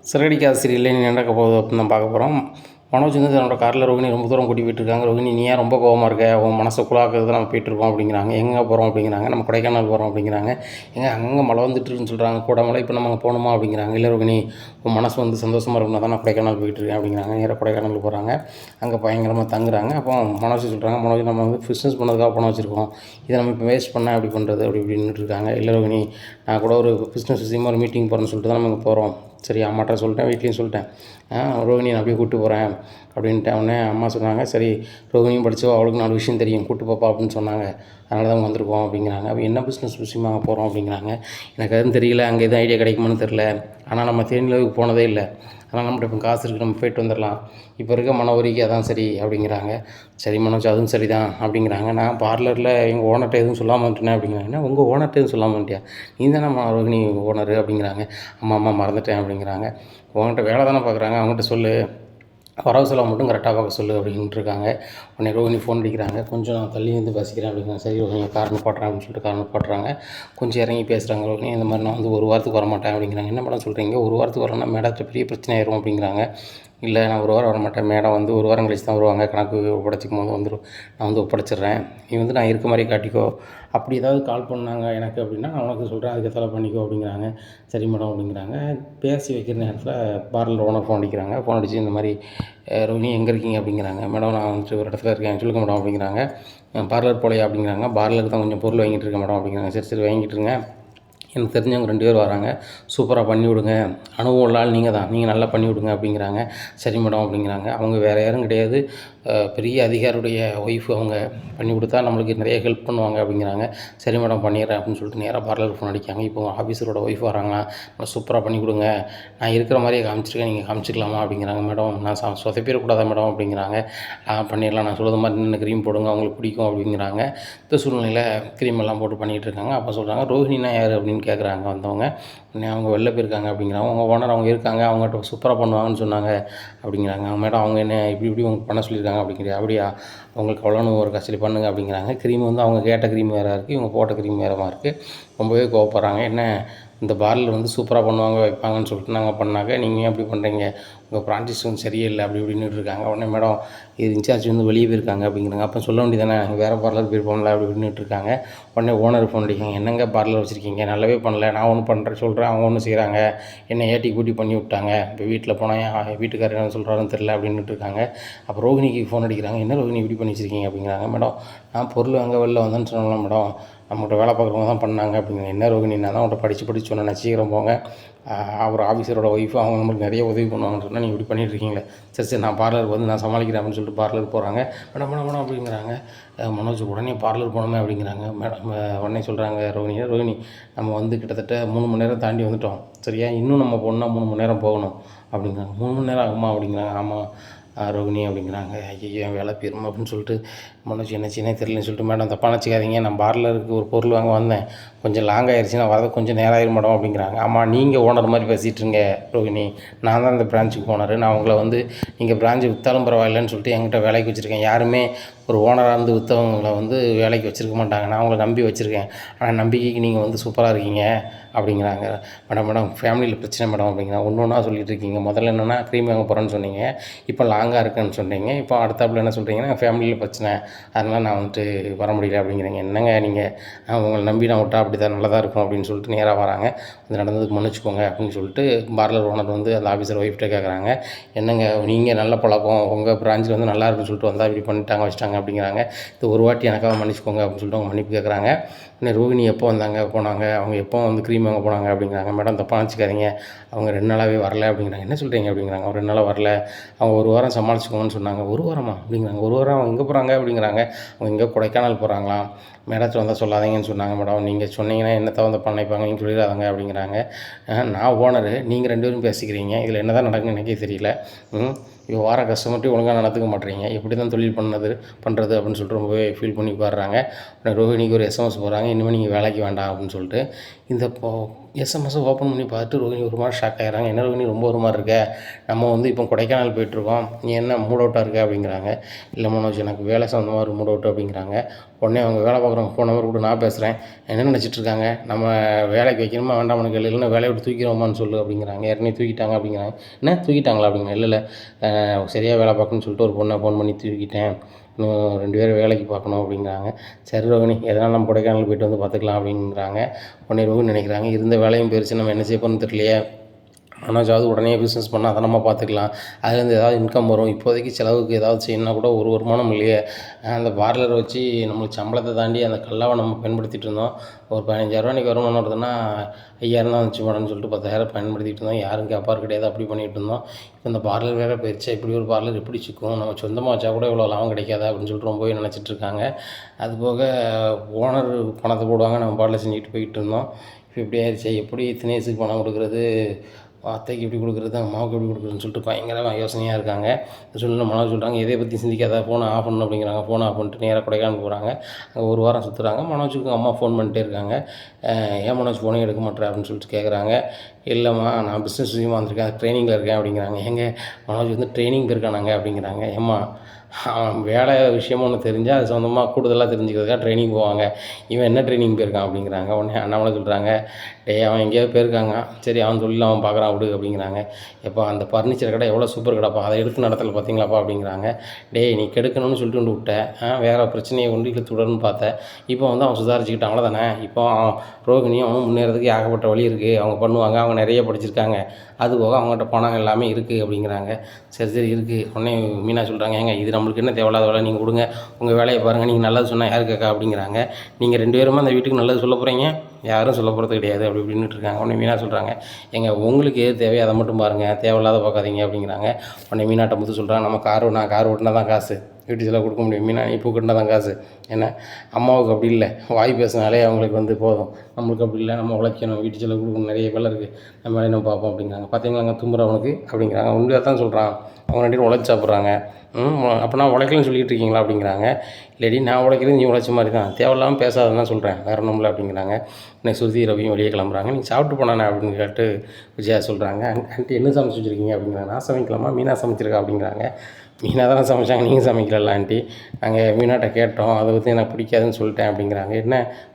சிறகடிக்காத சீரியல்ல இனி நடக்க போகுது அப்படின்னு தான் பார்க்க போகிறோம். மனோஜ் வந்து தன்னோட காரில் ரோகிணி ரொம்ப தூரம் கூட்டி போயிட்டுருக்காங்க. ரோகிணி நீ ஏன் ரொம்ப கோவமாக இருக்க, உன் மனசை குழாக்கிறது நம்ம போயிட்டுருக்கோம் அப்படிங்கிறாங்க. எங்கே போகிறோம் அப்படிங்கிறாங்க. நம்ம கொடைக்கானல் போகிறோம் அப்படிங்கிறாங்க. அங்கங்கே மழை வந்துட்டுருக்குன்னு சொல்கிறாங்க, கூட மழை, இப்போ நம்ம அங்கே போகணுமா அப்படிங்கிறாங்க. இல்லை ரோகிணி, உன் மனசு வந்து சந்தோஷமாக இருக்கணும் தான் நான் கொடைக்கானல் போயிட்டுருக்கேன் அப்படிங்கிறாங்க. நேராக கொடைக்கானல் போகிறாங்க. அங்கே பயங்கரமாக தங்குறாங்க. அப்போ மனோஜ் சொல்கிறாங்க, மனோஜ் நம்ம வந்து பிஸ்னஸ் பண்ணதுக்காக பணம் வச்சுருக்கோம், இதை நம்ம இப்போ வேஸ்ட் பண்ணால் எப்படி பண்ணுறது அப்படி இப்படின்ட்டு இருக்காங்க. இல்லை ரோகிணி, நான் கூட ஒரு பிஸ்னஸ் விஷயமாக ஒரு மீட்டிங் போகிறேன்னு சொல்லிட்டு தான் நம்ம இங்கே போகிறோம். சரி, அம்மாட்ட சொல்லிட்டேன், வீட்லேயும் சொல்லிட்டேன். ரோகிணி நான் அப்படியே கூப்பிட்டு போகிறேன் அப்படின்ட்டு அவனே அம்மா சொன்னாங்க. சரி, ரோகிணியும் படித்தோ, அவளுக்கு 4 விஷயம் தெரியும், கூப்பிட்டு போப்பா அப்படின்னு சொன்னாங்க. அதனால தான் வந்திருக்கோம் அப்படிங்கிறாங்க. அப்போ என்ன பிஸ்னஸ் விஷயமாக அங்கே போகிறோம் அப்படிங்கிறாங்க. எனக்கு அதுவும் தெரியல, அங்கே எதுவும் ஐடியா கிடைக்குமான்னு தெரில. ஆனால் நம்ம தேனிலவுக்கு போனதே இல்லை, ஆனால் நம்மகிட்ட இப்போ காசு இருக்குது, நம்ம போய்ட்டு வந்துடலாம். இப்போ இருக்க மன உரிக்கு அதான் சரி அப்படிங்கிறாங்க. சரி மனோஜ், அதுவும் சரி தான் அப்படிங்கிறாங்க. நான் பார்லரில் எங்கள் ஓனர்கிட்ட எதுவும் சொல்லாமல் வந்துட்டேன் அப்படிங்கிறாங்க. என்ன உங்கள் ஓனர்கிட்ட எதுவும் சொல்லாமல் வந்துட்டியா, நீ தானே ரோகிணி ஓனரு அப்படிங்கிறாங்க. அம்மா மறந்துட்டேன் அப்படிங்கிறாங்க. உங்கள்கிட்ட வேலை தானே பார்க்குறாங்க, அவங்ககிட்ட சொல்லு, வரவு செலவு மட்டும் கரெக்டாக பார்க்க சொல்லு அப்படின்ட்டு இருக்காங்க. உடனே ரோகிணி ஃபோன் அடிக்கிறாங்க. கொஞ்சம் நான் தள்ளி வந்து பேசிக்கிறேன் அப்படிங்கிறாங்க. சரி ரோகிணி, காரணம் போட்டுறேன் அப்படின்னு சொல்லிட்டு காரணம் போட்டுறாங்க. கொஞ்சம் இறங்கி பேசுகிறாங்க. ரோகிணி, இந்த மாதிரி நான் வந்து ஒரு வாரத்துக்கு வரமாட்டேன் அப்படிங்கிறாங்க. என்ன மேடம் சொல்கிறீங்க, ஒரு வாரத்துக்கு வரேன்னா மேடத்தை பெரிய பிரச்சனை ஆயிரும் அப்படிங்கிறாங்க. இல்லை, நான் ஒரு வாரம் வரமாட்டேன், மேடம் வந்து ஒரு வாரம் கழிச்சு தான் வருவாங்க, கணக்கு ஒப்படைச்சிக்கும் போது வந்துடும், நான் வந்து ஒப்படைச்சிட்றேன், நீ வந்து நான் இருக்க மாதிரி காட்டிக்கோ, அப்படி ஏதாவது கால் பண்ணாங்க எனக்கு அப்படின்னா நான் உனக்கு சொல்கிறேன், அதுக்கு தலை பண்ணிக்கோ அப்படிங்கிறாங்க. சரி மேடம் அப்படிங்கிறாங்க. பேசி வைக்கிற நேரத்தில் பார்லர் ஓனர் ஃபோன் அடிக்கிறாங்க. ஃபோன் அடித்து இந்த மாதிரி ரோகிணி எங்கே இருக்கீங்க அப்படிங்கிறாங்க. மேடம் நான் வந்துட்டு ஒரு இடத்துல இருக்கேன், சொல்லுங்க மேடம் அப்படிங்கிறாங்க. பார்லர் போலையா அப்படிங்கிறாங்க. பார்லருக்கு தான் கொஞ்சம் பொருள் வாங்கிட்டு இருக்கேன் மேடம் அப்படிங்கிறாங்க. சரி வாங்கிட்டுருங்க, எனக்கு தெரிஞ்சவங்க 2 பேர் வராங்க, சூப்பராக பண்ணி விடுங்க, அனுபவம் உள்ள ஆள் நீங்கள் தான், நீங்கள் நல்லா பண்ணி விடுங்க அப்படிங்கிறாங்க. சரி மேடம் அப்படிங்கிறாங்க. அவங்க வேறு யாரும் கிடையாது, பெரிய அதிகாரியுடைய ஒய்ஃபு, அவங்க பண்ணி கொடுத்தா நம்மளுக்கு நிறைய ஹெல்ப் பண்ணுவாங்க அப்படிங்கிறாங்க. சரி மேடம் பண்ணிடுறேன் அப்படின்னு சொல்லிட்டு நேராக பார்லருக்கு ஃபோன் அடிக்காங்க. இப்போ ஆஃபீஸரோட ஒய்ஃப் வராங்களா, சூப்பராக பண்ணி கொடுங்க, நான் இருக்கிற மாதிரியே காமிச்சிருக்கேன், நீங்கள் காமிச்சிக்கலாமா அப்படிங்கிறாங்க. மேடம் நான் சொதப்பிடக்கூடாதா மேடம் அப்படிங்கிறாங்க. பண்ணிடலாம், நான் சொல்கிறது மாதிரி நின்று க்ரீம் போடுங்க, அவங்களுக்கு பிடிக்கும் அப்படிங்கிறாங்க. இந்த சூழ்நிலையில் க்ரீம் எல்லாம் போட்டு பண்ணிகிட்டு இருக்காங்க. அப்போ சொல்கிறாங்க, ரோஹிணினா யார் அப்படின்னு கேட்குறாங்க வந்தவங்க. உடனே அவங்க வெளில போயிருக்காங்க அப்படிங்கிறாங்க. உங்கள் ஓனர் அவங்க இருக்காங்க, அவங்ககிட்ட சூப்பராக பண்ணுவாங்கன்னு சொன்னாங்க அப்படிங்கிறாங்க. மேடம் அவங்க என்ன இப்படி உங்களுக்கு பண்ண சொல்லியிருக்காங்க அப்படிங்கிறியா, அப்படியா, அவங்களுக்கு அவ்வளோன்னு ஒரு கஷ்டம் பண்ணுங்க அப்படிங்கிறாங்க. க்ரீம் வந்து அவங்க கேட்ட க்ரீம் வேறு இருக்குது, இவங்க போட்ட க்ரீம் வேறமாக இருக்குது. ரொம்பவே கோவப்படுறாங்க. என்ன இந்த பார்லர் வந்து சூப்பராக பண்ணுவாங்க வைப்பாங்கன்னு சொல்லிட்டு நாங்கள் பண்ணாங்க, நீங்கள் ஏன் அப்படி பண்ணுறீங்க, உங்கள் ப்ராக்டிஸ் வந்து சரியில்லை அப்படி இப்படின்னு இருக்காங்க. உடனே மேடம் இது இன்சார்ஜ் வந்து வெளியே போயிருக்காங்க அப்படிங்கிறாங்க. அப்போ சொல்ல வேண்டியதானே, வேறு பார்லர் போயிருப்போம்ல அப்படி இப்படின்ட்டு இருக்காங்க. உடனே ஓனர் ஃபோன் அடிக்காங்க. என்னங்க பார்லர் வச்சுருக்கீங்க, நல்லாவே பண்ணல, நான் ஒன்று பண்ணுறேன் சொல்கிறேன், அவங்க ஒன்று செய்கிறாங்க, என்ன ஏட்டி கூட்டி பண்ணி விட்டாங்க, இப்போ வீட்டில் போனால் என் வீட்டுக்காரர் என்ன சொல்கிறாருன்னு தெரில அப்படின்ட்டு இருக்காங்க. அப்போ ரோகிணிக்கு ஃபோன் அடிக்கிறாங்க. என்ன ரோகிணி இப்படி பண்ணி வச்சுருக்கீங்க அப்படிங்கிறாங்க. மேடம் நான் பொருள் அங்கே வெளில வந்தேன்னு சொன்னோம்ல மேடம், நம்மகிட்ட வேலை பார்க்குறவங்க தான் பண்ணாங்க அப்படிங்கிறாங்க. என்ன ரோகிணி, நான் தான் உங்கள்கிட்ட படித்து சொன்னேன், சீக்கிரம் போங்க, அவர் ஆஃபீஸரோட ஒய்ஃபு, அவங்க நம்மளுக்கு நிறைய உதவி பண்ணுவாங்கன்னு சொன்னால் நீங்கள் இப்படி பண்ணிட்டுருக்கீங்களே. சரி நான் பார்லருக்கு வந்து நான் சமாளிக்கிறேன் அப்படின்னு சொல்லிட்டு பார்லருக்கு போகிறாங்க. மேடம் அப்படிங்கிறாங்க. மனோஜ் உடனே பார்லர் போனோமே அப்படிங்கிறாங்க. மேடம் உடனே சொல்கிறாங்க ரோகிணி நம்ம வந்து கிட்டத்தட்ட 3 மணி நேரம் தாண்டி வந்துட்டோம், சரியா, இன்னும் நம்ம போகணுன்னா 3 மணி நேரம் போகணும் அப்படிங்கிறாங்க. 3 மணி நேரம் ஆகுமா அப்படிங்கிறாங்க. ஆமாம் ரோகிணி அப்படிங்கிறாங்க. ஐயோ என் வேலை போயிரும் அப்படின்னு சொல்லிட்டு மனோஜ் என்னச்சுன்னே தெரியலன்னு சொல்லிட்டு, மேடம் தப்பாக நினச்சிக்காதீங்க, நான் பார்லருக்கு ஒரு பொருள் வாங்க வந்தேன், கொஞ்சம் லாங் ஆகிடுச்சு, நான் வரது கொஞ்சம் நேரம் ஆயிரும் மேடம் அப்படிங்கிறாங்க. ஆமாம், நீங்கள் ஓனர் மாதிரி பேசிகிட்ருங்க ரோகிணி, நான் தான் இந்த பிரான்ச்சுக்கு ஓனர், நான் உங்களை வந்து நீங்கள் பிரான்ச்சு விற்றாலும் பரவாயில்லன்னு சொல்லிட்டு என்கிட்ட வேலைக்கு வச்சுருக்கேன், யாருமே ஒரு ஓனராக இருந்து விற்றவங்களை வந்து வேலைக்கு வச்சுருக்க மாட்டாங்க, நான் உங்களை நம்பி வச்சுருக்கேன், ஆனால் நம்பிக்கைக்கு நீங்கள் வந்து சூப்பராக இருக்கீங்க அப்படிங்கிறாங்க. மேடம் ஃபேமிலியில் பிரச்சனை மேடம் அப்படிங்கிறாங்க. ஒன்று ஒன்றா சொல்லிட்டு இருக்கீங்க, முதல்ல என்னென்னா க்ரீம் வாங்க போகிறேன்னு சொன்னீங்க, இப்போ லாங்காக இருக்குன்னு சொன்னீங்க, இப்போ அடுத்தாப்புல என்ன சொல்கிறீங்கன்னா ஃபேமிலியில் பிரச்சனை, அதனால் நான் வந்துட்டு வர முடியல அப்படிங்கிறீங்க. என்னங்க நீங்கள் உங்களை நம்பி நான் விட்டா அப்படி தான் நல்லதாக இருக்கும் அப்படின்னு சொல்லிட்டு நேராக வராங்க. அது நடந்ததுக்கு மன்னிச்சுக்கோங்க அப்படின்னு சொல்லிட்டு பார்லர் ஓனர் வந்து அந்த ஆஃபீஸர் ஒய்ஃப்கிட்ட கேட்குறாங்க. என்னங்க நீங்கள் நல்ல பழக்கம், உங்கள் பிரான்ச்சில் வந்து நல்லா இருக்குன்னு சொல்லிட்டு வந்தால் இப்படி பண்ணிட்டாங்க வச்சுட்டாங்க அப்படிங்கிறாங்க. இது ஒரு வாட்டி எனக்காக மன்னிச்சுக்கோங்க அப்படின்னு சொல்லிட்டு அவங்க மன்னிப்பு கேட்குறாங்க. உடனே ரோகிணி எப்போ வந்தாங்க போனாங்க, அவங்க எப்போ வந்து க்ரீம் வாங்க போனாங்க அப்படிங்கிறாங்க. மேடம் தப்பாக நினச்சிக்காதீங்க, அவங்க 2 நாளாகவே வரல அப்படிங்கிறாங்க. என்ன சொல்கிறீங்க அப்படிங்கிறாங்க. அவங்க 2 நாளாக வரல, அவங்க ஒரு வாரம் சமாளிச்சுக்கோங்கன்னு சொன்னாங்க. ஒரு வாரமா அப்படிங்கிறாங்க. ஒரு வாரம் அவங்க எங்கே போகிறாங்க அப்படிங்கிறாங்க. அவங்க எங்கே கொடைக்கானல் போகிறாங்களாம், மேடத்தில் வந்தால் சொல்லாதீங்கன்னு சொன்னாங்க மேடம், நீங்கள் சொன்னீங்கன்னா என்னத்தை வந்து பண்ணிப்பாங்க, நீங்கள் சொல்லிடாதங்க அப்படிங்கிறாங்க. நான் ஓனரு, நீங்கள் 2 பேரும் பேசிக்கிறீங்க, இதில் என்ன தான் நடக்குன்னு எனக்கே தெரியல, இப்போ வார கஸ்டமர்ட்டையும் ஒழுங்காக நடத்துக்க மாட்டேறீங்க, எப்படி தான் தொழில் பண்ணுறது அப்படின்னு சொல்லிட்டு ரொம்பவே ஃபீல் பண்ணி உட்காடுறாங்க. ரோஹிணிக்கு ஒரு எஸ்எம்எஸ் போகிறாங்க, இனிமேல் நீங்கள் வேலைக்கு வேண்டாம் அப்படின்னு சொல்லிட்டு. இந்த எஸ்எம்எஸ்ஸை ஓப்பன் பண்ணி பார்த்துட்டு ரோகிணி ஒரு மாதிரி ஷாக் ஆகிறாங்க. என்ன ரோகிணி ரொம்ப ஒரு மாதிரி இருக்க, நம்ம வந்து இப்போ கொடைக்கானல் போயிட்டுருக்கோம், நீ என்ன மூட் அவுட்டாக இருக்க அப்படிங்கிறாங்க. இல்லை மனோஜ் எனக்கு வேலை சம்மந்தமாக ஒரு மூட் அவுட் அப்படிங்கிறாங்க. உடனே அவங்க வேலை பார்க்குறவங்க ஃபோன் நம்பர் கூட நான் பேசுகிறேன், என்ன நினச்சிட்ருக்காங்க, நம்ம வேலைக்கு வைக்கணுமா வேண்டாம்னு கேள்வி, இல்லைன்னா வேலையை விட்டு தூக்கிடுவோமான்னு சொல்லு அப்படிங்கிறாங்க. ஏற்கனவே தூக்கிட்டாங்க அப்படிங்கிறாங்க. என்ன தூக்கிட்டாங்களா அப்படிங்க, இல்லை சரியாக வேலை பார்க்கணுன்னு சொல்லிட்டு ஒரு பொண்ணை ஃபோன் பண்ணி தூக்கிட்டேன், இன்னும் 2 பேரும் வேலைக்கு பார்க்கணும் அப்படிங்கிறாங்க. சரி ரோகிணி எதனால் நம்ம கொடைக்கானல் போய்ட்டு வந்து பார்த்துக்கலாம் அப்படிங்கிறாங்க. உடனே ரோகிணி நினைக்கிறாங்க, இருந்த வேலையும் போயிடுச்சு, நம்ம என்ன செய்ய போகிறோம்னு தெரியலையே, மனோஜாவது உடனே பிஸ்னஸ் பண்ணால் அதை நம்ம பார்த்துக்கலாம், அதுலேருந்து ஏதாவது இன்கம் வரும், இப்போதைக்கு செலவுக்கு ஏதாவது செய்யணுன்னா கூட ஒரு வருமானம் இல்லையே, அந்த பார்லரை வச்சு நம்மளுக்கு சம்பளத்தை தாண்டி அந்த கல்லாவை நம்ம பயன்படுத்திகிட்டு இருந்தோம், ஒரு 15,000 இன்றைக்கி வருமானம் வருதுன்னா 5,000 தான் வந்துச்சு மேடம்னு சொல்லிட்டு 10,000 பயன்படுத்திகிட்டு இருந்தோம், யாரும் கேட்பார் கிடையாது, அப்படி பண்ணிகிட்டு இருந்தோம். இப்போ இந்த பார்லர் வேறு போயிடுச்சா, இப்படி ஒரு பார்லர் எப்படி சிக்கும், நம்ம சொந்தமாக வச்சா கூட இவ்வளோ லாபம் கிடைக்காதா அப்படின்னு சொல்லிட்டு ரொம்பவே நினச்சிட்ருக்காங்க. அதுபோக ஓனர் பணத்தை போடுவாங்க, நம்ம பாட்டில் செஞ்சுட்டு போயிட்டு இருந்தோம். இப்போ இப்படி ஆயிடுச்சு, எப்படி தினேஷுக்கு பணம் கொடுக்குறது, அத்தைக்கு எப்படி கொடுக்குறது, அம்மாவுக்கு எப்படி கொடுக்குறதுன்னு சொல்லிட்டு பயங்கரமாக யோசனையாக இருக்காங்க. சொல்லி மனோஜ் சொல்கிறாங்க, எதை பற்றி சிந்திக்காத, ஃபோனை ஆஃப் பண்ணணும் அப்படிங்கிறாங்க. ஃபோனை ஆஃப் பண்ணிட்டு நேராக கொடைக்கானல் போகிறாங்க. அங்கே ஒரு வாரம் சுற்றுறாங்க. மனோஜுக்கு அம்மா ஃபோன் பண்ணிட்டே இருக்காங்க. ஏன் மனோஜ் ஃபோனே எடுக்க மாட்டேற அப்படின்னு சொல்லிட்டு கேட்குறாங்க. இல்லைம்மா நான் பிஸ்னஸ் விஷயமாக வந்திருக்கேன், ட்ரைனிங்கில் இருக்கேன் அப்படிங்கிறாங்க. எங்கே மனோஜ் வந்து ட்ரைனிங் போயிருக்கானாங்க அப்படிங்கிறாங்க. ஏம்மா வேலை விஷயமா ஒன்று தெரிஞ்சால் அது சொந்தமாக கூடுதலாக தெரிஞ்சுக்கிறதுக்காக ட்ரைனிங் போவாங்க, இவன் என்ன ட்ரைனிங் போயிருக்கான் அப்படிங்கிறாங்க. உடனே அண்ணாமலை சொல்கிறாங்க, டேய் அவன் எங்கேயாவது போயிருக்காங்க, சரி அவன் தொழில் அவன் பார்க்குறான் விடு அப்படிங்கிறாங்க. எப்போ அந்த ஃபர்னிச்சர் கடை எவ்வளோ சூப்பர் கடைப்பா, அதை எடுத்து நடத்தல பார்த்தீங்களாப்பா அப்படிங்கிறாங்க. டேய் நீ கெடுக்கணும்னு சொல்லிட்டு கொண்டு விட்டேன், வேறு பிரச்சனையை கொண்டு இழுத்து விடணும்னு பார்த்தேன், இப்போ வந்து அவன் சுதாரிச்சுக்கிட்டான் அவ்வளோதானே, இப்போ ரோகிணியும் அவனும் முன்னேறதுக்கு ஏகப்பட்ட வழி இருக்குது, அவங்க பண்ணுவாங்க, அவங்க நிறைய படிச்சிருக்காங்க, அதுபோக அவங்ககிட்ட பணம் எல்லாமே இருக்குது அப்படிங்கிறாங்க. சரி இருக்குது. உடனே மீனா சொல்கிறாங்க, ஏங்க இது நம்மளுக்கு என்ன தேவையில்லாத வேலை, நீங்கள் கொடுங்க, உங்கள் வேலையை பாருங்கள், நீங்கள் நல்லது சொன்னால் யார் கேட்கா அப்படிங்கிறாங்க. நீங்கள் 2 பேருமே அந்த வீட்டுக்கு நல்லது சொல்ல போகிறீங்க, யாரும் சொல்ல போகிறது கிடையாது அப்படி இப்படின்னுட்டு இருக்காங்க. உடனே மீனா சொல்கிறாங்க, உங்களுக்கு எது தேவையோ அதை மட்டும் பாருங்கள், தேவையில்லாத பார்க்காதீங்க அப்படிங்கிறாங்க. உடனே மீனாட்ட முத்து சொல்கிறாங்க, நம்ம நான் கார் ஓட்டினா தான் காசு, வீட்டு செலவு கொடுக்க முடியும், மீனா நீ பூ கட்டினா தான் காசு, ஏன்னா அம்மாவுக்கு அப்படி இல்லை, வாய் பேசினாலே அவங்களுக்கு வந்து போதும், நம்மளுக்கு அப்படி இல்லை, நம்ம உழைக்கணும், வீட்டு செலவு கொடுக்கணும், நிறைய வேலை இருக்குது, நம்ம வேலையை நம்ம பார்ப்போம் அப்படிங்கிறாங்க. பார்த்தீங்களாங்க தும்புறவனுக்கு அப்படிங்கிறாங்க. உண்மையாக தான் சொல்கிறான், அவங்க 2 பேரும் உழைச்சி சாப்பிட்றாங்க. அப்போ நான் உழைக்கலன்னு சொல்லிகிட்டு இருக்கீங்களா அப்படிங்கிறாங்க. இல்லடி நான் உழைக்கிறது நீ உழைச்ச மாதிரி தான், தேவையில்லாமல் பேசாதான் தான் சொல்கிறேன், வேறு ஒன்றும் இல்லை அப்படிங்கிறாங்க. இன்னைக்கு சுருதி ரவியும் வெளியே கிளம்புறாங்க. நீங்கள் சாப்பிட்டு போனானே அப்படின்னு கேட்டு விஜயா சொல்கிறாங்க. ஆண்டி என்ன சமைச்சு வச்சுருக்கீங்க அப்படிங்கிறாங்க. நான் சமைக்கலாமா, மீனா சமைச்சிருக்கா அப்படிங்கிறாங்க. மீனா தானே சமைச்சாங்க, நீங்கள் சமைக்கல ஆண்டி, நாங்கள் மீனாட்ட கேட்டோம், அதை பற்றி எனக்கு பிடிக்காதுன்னு சொல்லிட்டேன் அப்படிங்கிறாங்க.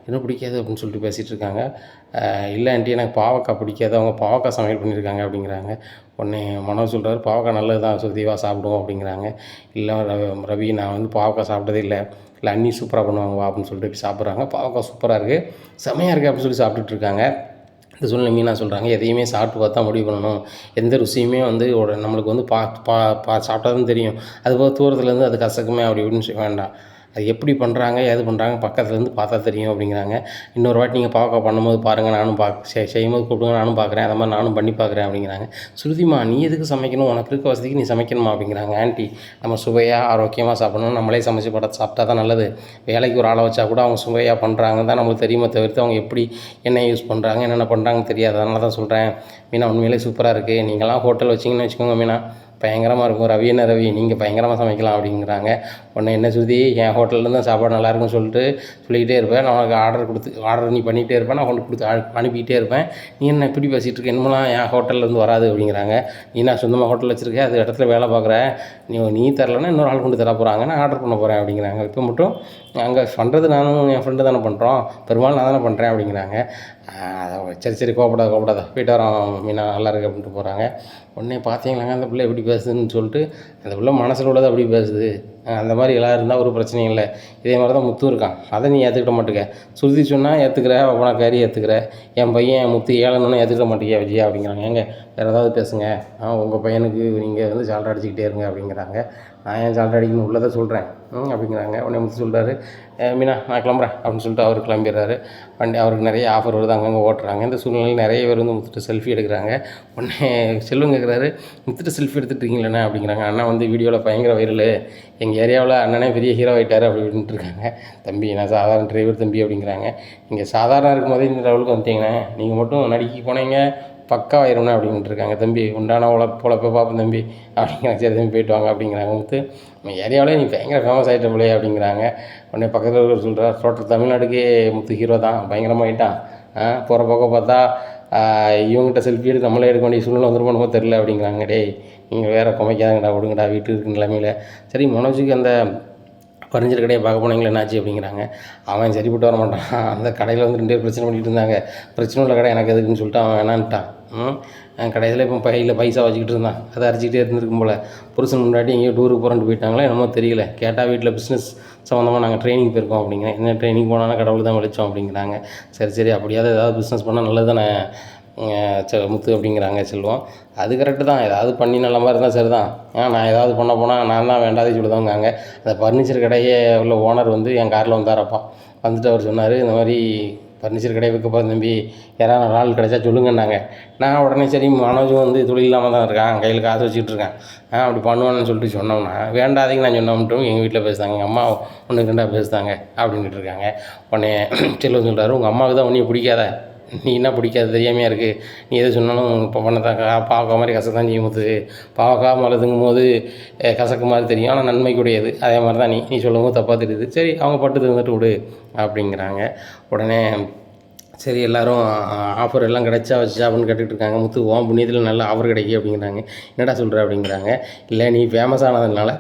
என்ன பிடிக்காது அப்படின்னு சொல்லிட்டு பேசிகிட்டு இருக்காங்க. இல்லை ஆண்டி எனக்கு பாவக்காய் பிடிக்காது, அவங்க பாவக்காய் சமையல் பண்ணியிருக்காங்க அப்படிங்கிறாங்க. உடனே மனோஜ் சொல்கிறார், பாவக்காய் நல்லது தான் சுருதிவா சாப்பிடுவோம் அப்படிங்கிறாங்க. இல்லை ரவி நான் வந்து பாவக்காய் சாப்பிட்டதே இல்லை அண்ணி சூப்பராக பண்ணுவாங்க வா அப்படின்னு சொல்லிட்டு சாப்பிட்றாங்க. பாவக்காய் சூப்பராக இருக்குது, செமையாக இருக்குது அப்படின்னு சொல்லி சாப்பிட்டுட்டு இருக்காங்க. இந்த சூழ்நிலை மீனா சொல்கிறாங்க, எதையுமே சாப்பிட்டு பார்த்தா முடிவு பண்ணணும், எந்த ருசியுமே வந்து நம்மளுக்கு வந்து சாப்பிட்டா தான் தெரியும், அதுபோக தூரத்துலேருந்து அது கசக்குமே அப்படி இப்படின்னு வேண்டாம், அது எப்படி பண்ணுறாங்க ஏது பண்ணுறாங்க பக்கத்துலேருந்து பார்த்தா தெரியும் அப்படிங்கிறாங்க. இன்னொரு வாட்டி நீங்கள் பாவக்காய் பண்ணும்போது பாருங்கள், நானும் செய்யும்போது கூப்பிடுங்க, நானும் பார்க்குறேன், அதை மாதிரி நானும் பண்ணி பார்க்குறேன் அப்படிங்கிறாங்க. ஸ்ருதிமா நீ எதுக்கு சமைக்கணும், உனக்கு இருக்க வசதிக்கு நீ சமைக்கணுமா அப்படிங்கிறாங்க. ஆண்டி நம்ம சுவையாக ஆரோக்கியமாக சாப்பிடணும், நம்மளே சமைச்சு சாப்பிட்டா தான் நல்லது, வேலைக்கு ஒரு ஆளை வச்சா கூட அவங்க சுவையாக பண்ணுறாங்க தான் நம்மளுக்கு தெரியுமா தவிர்த்து அவங்க எப்படி என்ன யூஸ் பண்ணுறாங்க என்னென்ன பண்ணுறாங்கன்னு தெரியாது, அதனால தான் சொல்கிறேன். மீனா உண்மையிலே சூப்பராக இருக்குது, நீங்களாம் ஹோட்டல் வச்சிங்கன்னு வச்சுக்கோங்க மீனா, பயங்கரமாக இருக்கும். ரவி என்ன ரவி நீங்கள் பயங்கரமாக சமைக்கலாம் அப்படிங்கிறாங்க. உடனே என்ன சுருதி என் ஹோட்டல்லேருந்து தான் சாப்பாடு நல்லாயிருக்குன்னு சொல்லிக்கிட்டே இருப்பேன், நான் உனக்கு ஆர்டர் நீ பண்ணிகிட்டே இருப்பேன், நான் கொண்டு கொடுத்து அனுப்பிக்கிட்டே இருப்பேன், நீ என்ன இப்படி பேசிகிட்டு இருக்க, என்னமெல்லாம் என் ஹோட்டல்லேருந்து வராது அப்படிங்கிறாங்க. நீ நான் சொந்தமாக ஹோட்டல் வச்சுருக்கேன், அது இடத்துல வேலை பார்க்குறேன், நீ தரலன்னா இன்னொரு ஆள் கொண்டு தர போகிறாங்க, நான் ஆர்டர் பண்ண போகிறேன் அப்படிங்கிறாங்க. இப்போ மட்டும் அங்கே பண்ணுறது நானும் என் ஃப்ரெண்டு தானே பண்ணுறோம், பெரும்பாலும் நான் தானே பண்ணுறேன் அப்படிங்கிறாங்க. சரி கோபப்படாத போயிட்டு வரோம் மீனா நல்லா இருக்குது அப்படின்ட்டு போகிறாங்க. உடனே பார்த்தீங்களாங்க அந்த பிள்ளை எப்படி பேசுதுன்னு சொல்லிட்டு, அந்த பிள்ளை மனசில் உள்ளது அப்படி பேசுது, அந்த மாதிரி எல்லாம் இருந்தால் ஒரு பிரச்சனையும் இல்லை. இதே மாதிரி தான் முத்து இருக்கான், அதை நீ ஏற்றுக்கிட மாட்டேங்க, சுருதி சொன்னால் ஏற்றுக்கிற, உனக்காரி ஏற்றுக்கிற, என் பையன் முத்து ஏழனோன்னு ஏற்றுக்கிட மாட்டேங்க விஜயா அப்படிங்கிறாங்க. ஏங்க வேறு ஏதாவது பேசுங்க, உங்கள் பையனுக்கு நீங்கள் வந்து சால்ரை அடிச்சுக்கிட்டே இருங்க அப்படிங்கிறாங்க. நான் ஏன் சால்ரை அடிக்கணும் உள்ளதை சொல்கிறேன் அப்படிங்கிறாங்க. உடனே முத்து சொல்கிறாரு, மீனா நான் கிளம்புறேன் அப்படின்னு சொல்லிட்டு அவர் கிளம்பிடுறாரு. அவருக்கு நிறைய ஆஃபர் வருது, அங்கங்கே ஓட்டுறாங்க. இந்த சூழ்நிலையில் நிறைய பேர் வந்து முத்துட்டு செல்ஃபி எடுக்கிறாங்க. உடனே செல்வம் கேட்குறாரு, முத்துட்டு செல்ஃபி எடுத்துகிட்ருக்கீங்களேண்ணே அப்படிங்கிறாங்க. அண்ணா வந்து வீடியோவில் பயங்கர வைரல், எங்கள் ஏரியாவில் அண்ணனே பெரிய ஹீரோ ஆகிட்டார் அப்படி இப்படின்ட்டு இருக்காங்க. தம்பி நான் சாதாரண டிரைவர் தம்பி அப்படிங்கிறாங்க. நீங்கள் சாதாரண இருக்கும் போதே இந்த லெவலுக்கு வந்துட்டீங்கண்ணே, நீங்கள் மட்டும் நடிக்க போனீங்க பக்கா ஆயிரும்ண்ணே அப்படின்ட்டு இருக்காங்க. தம்பி உண்டான பொழப்பை பார்ப்போம் தம்பி அப்படிங்கிறாங்க. சரி தம்பி போயிட்டு வாங்க அப்படிங்கிறாங்க. முத்து நம்ம ஏரியாவிலே நீ பயங்கர ஃபேமஸ் ஆகிட்ட போலே அப்படிங்கிறாங்க. உடனே பக்கத்தில் சொல்கிறார், டோட்டல் தமிழ்நாடுக்கே முத்து ஹீரோ தான், பயங்கரமாக ஆகிட்டான், போகிற பக்கம் பார்த்தா இவங்ககிட்ட செல்ஃபி எடுத்து நம்மளே எடுக்க வேண்டிய சூழ்நிலை வந்துருமோ தெரில அப்படிங்கிறாங்க. டேய் நீங்கள் வேறு குமைக்காதங்கடா விடுங்கடா வீட்டுக்கு இருக்க நிலைமையில். சரி மனோஜுக்கு அந்த ஃபர்னிச்சர் கடையை பார்க்க போனீங்களா என்னாச்சு அப்படிங்கிறாங்க. அவன் சரிப்பட்டு வர மாட்டான். அந்த கடையில் வந்து 2 பேர் பிரச்சனை பண்ணிகிட்டு இருந்தாங்க. பிரச்சனை உள்ள கடை எனக்கு எதுக்குன்னு சொல்லிட்டு அவன் வேணான்ட்டான். கடைசியில் இப்போ கையில் பைசா வச்சுக்கிட்டு இருந்தான். அதை அரிச்சிக்கிட்டே இருந்திருக்கும் போல். புருஷன் முன்னாடி எங்கேயோ டூருக்கு போகிறேன்ட்டு போயிட்டாங்களே என்னமோ தெரியல. கேட்டால் வீட்டில் பிஸ்னஸ் சம்மந்தமாக நாங்கள் ட்ரைனிங் போயிருக்கோம் அப்படிங்கிறேன். என்ன ட்ரைனிங் போனாலும் கடவுள் தான் வெளிச்சோம் அப்படிங்கிறாங்க. சரி அப்படியாவது ஏதாவது பிஸ்னஸ் பண்ணால் நல்லது தானே முத்து அப்படிங்கிறாங்க செல்வம். அது கரெக்டு தான். ஏதாவது பண்ணி நல்ல மாதிரி இருந்தால் சரி தான். நான் ஏதாவது பண்ண போனால் நான் தான் வேண்டாதே சொல்லுதாங்காங்க. அந்த ஃபர்னிச்சர் கடையே உள்ள ஓனர் வந்து என் காரில் வந்தாரப்பா. வந்துட்டு அவர் சொன்னார், இந்த மாதிரி ஃபர்னிச்சர் கடையை வைக்க போகிற தம்பி, யாராவது நல்ல ஆள் கிடைச்சா சொல்லுங்கன்னாங்க. நான் உடனே சரி மனோஜும் வந்து தொழில் இல்லாமல் தான் இருக்கான், கையில் காசு வச்சுக்கிட்டு இருக்கேன், அப்படி பண்ணுவான்னு சொல்லிட்டு சொன்னோம்னா வேண்டாதீங்க நான் சொன்னோம்ட்டும் எங்கள் வீட்டில் பேசுதாங்க. எங்கள் அம்மா 1-2 பேசுதாங்க அப்படின்ட்டு இருக்காங்க. உடனே செல்வம் சொல்கிறாரு, உங்கள் அம்மாவுக்கு தான் உன்னைய பிடிக்காத, நீ என்ன பிடிக்காது தெரியாமையாக இருக்குது, நீ எது சொன்னாலும் இப்போ பண்ணதாக்கா பாவக்காய் மாதிரி கசத்தான் செய்யும் போது, பாவக்காய் மலதுங்கும் போது கசக்கு மாதிரி தெரியும், ஆனால் நன்மைக்குடையது. அதே மாதிரி தான் நீ சொல்லும்போது தப்பாக தெரியுது, சரி அவங்க பட்டு தந்துட்டு விடு அப்படிங்கிறாங்க. உடனே சரி எல்லோரும் ஆஃபர் எல்லாம் கிடைச்சா வச்சா அப்படின்னு கேட்டுக்கிட்டு இருக்காங்க. முத்து ஓம் புண்ணியத்தில் நல்ல ஆஃபர் கிடைக்கி அப்படிங்கிறாங்க. என்னடா சொல்கிற அப்படிங்கிறாங்க. இல்லை நீ ஃபேமஸ் ஆனதுனால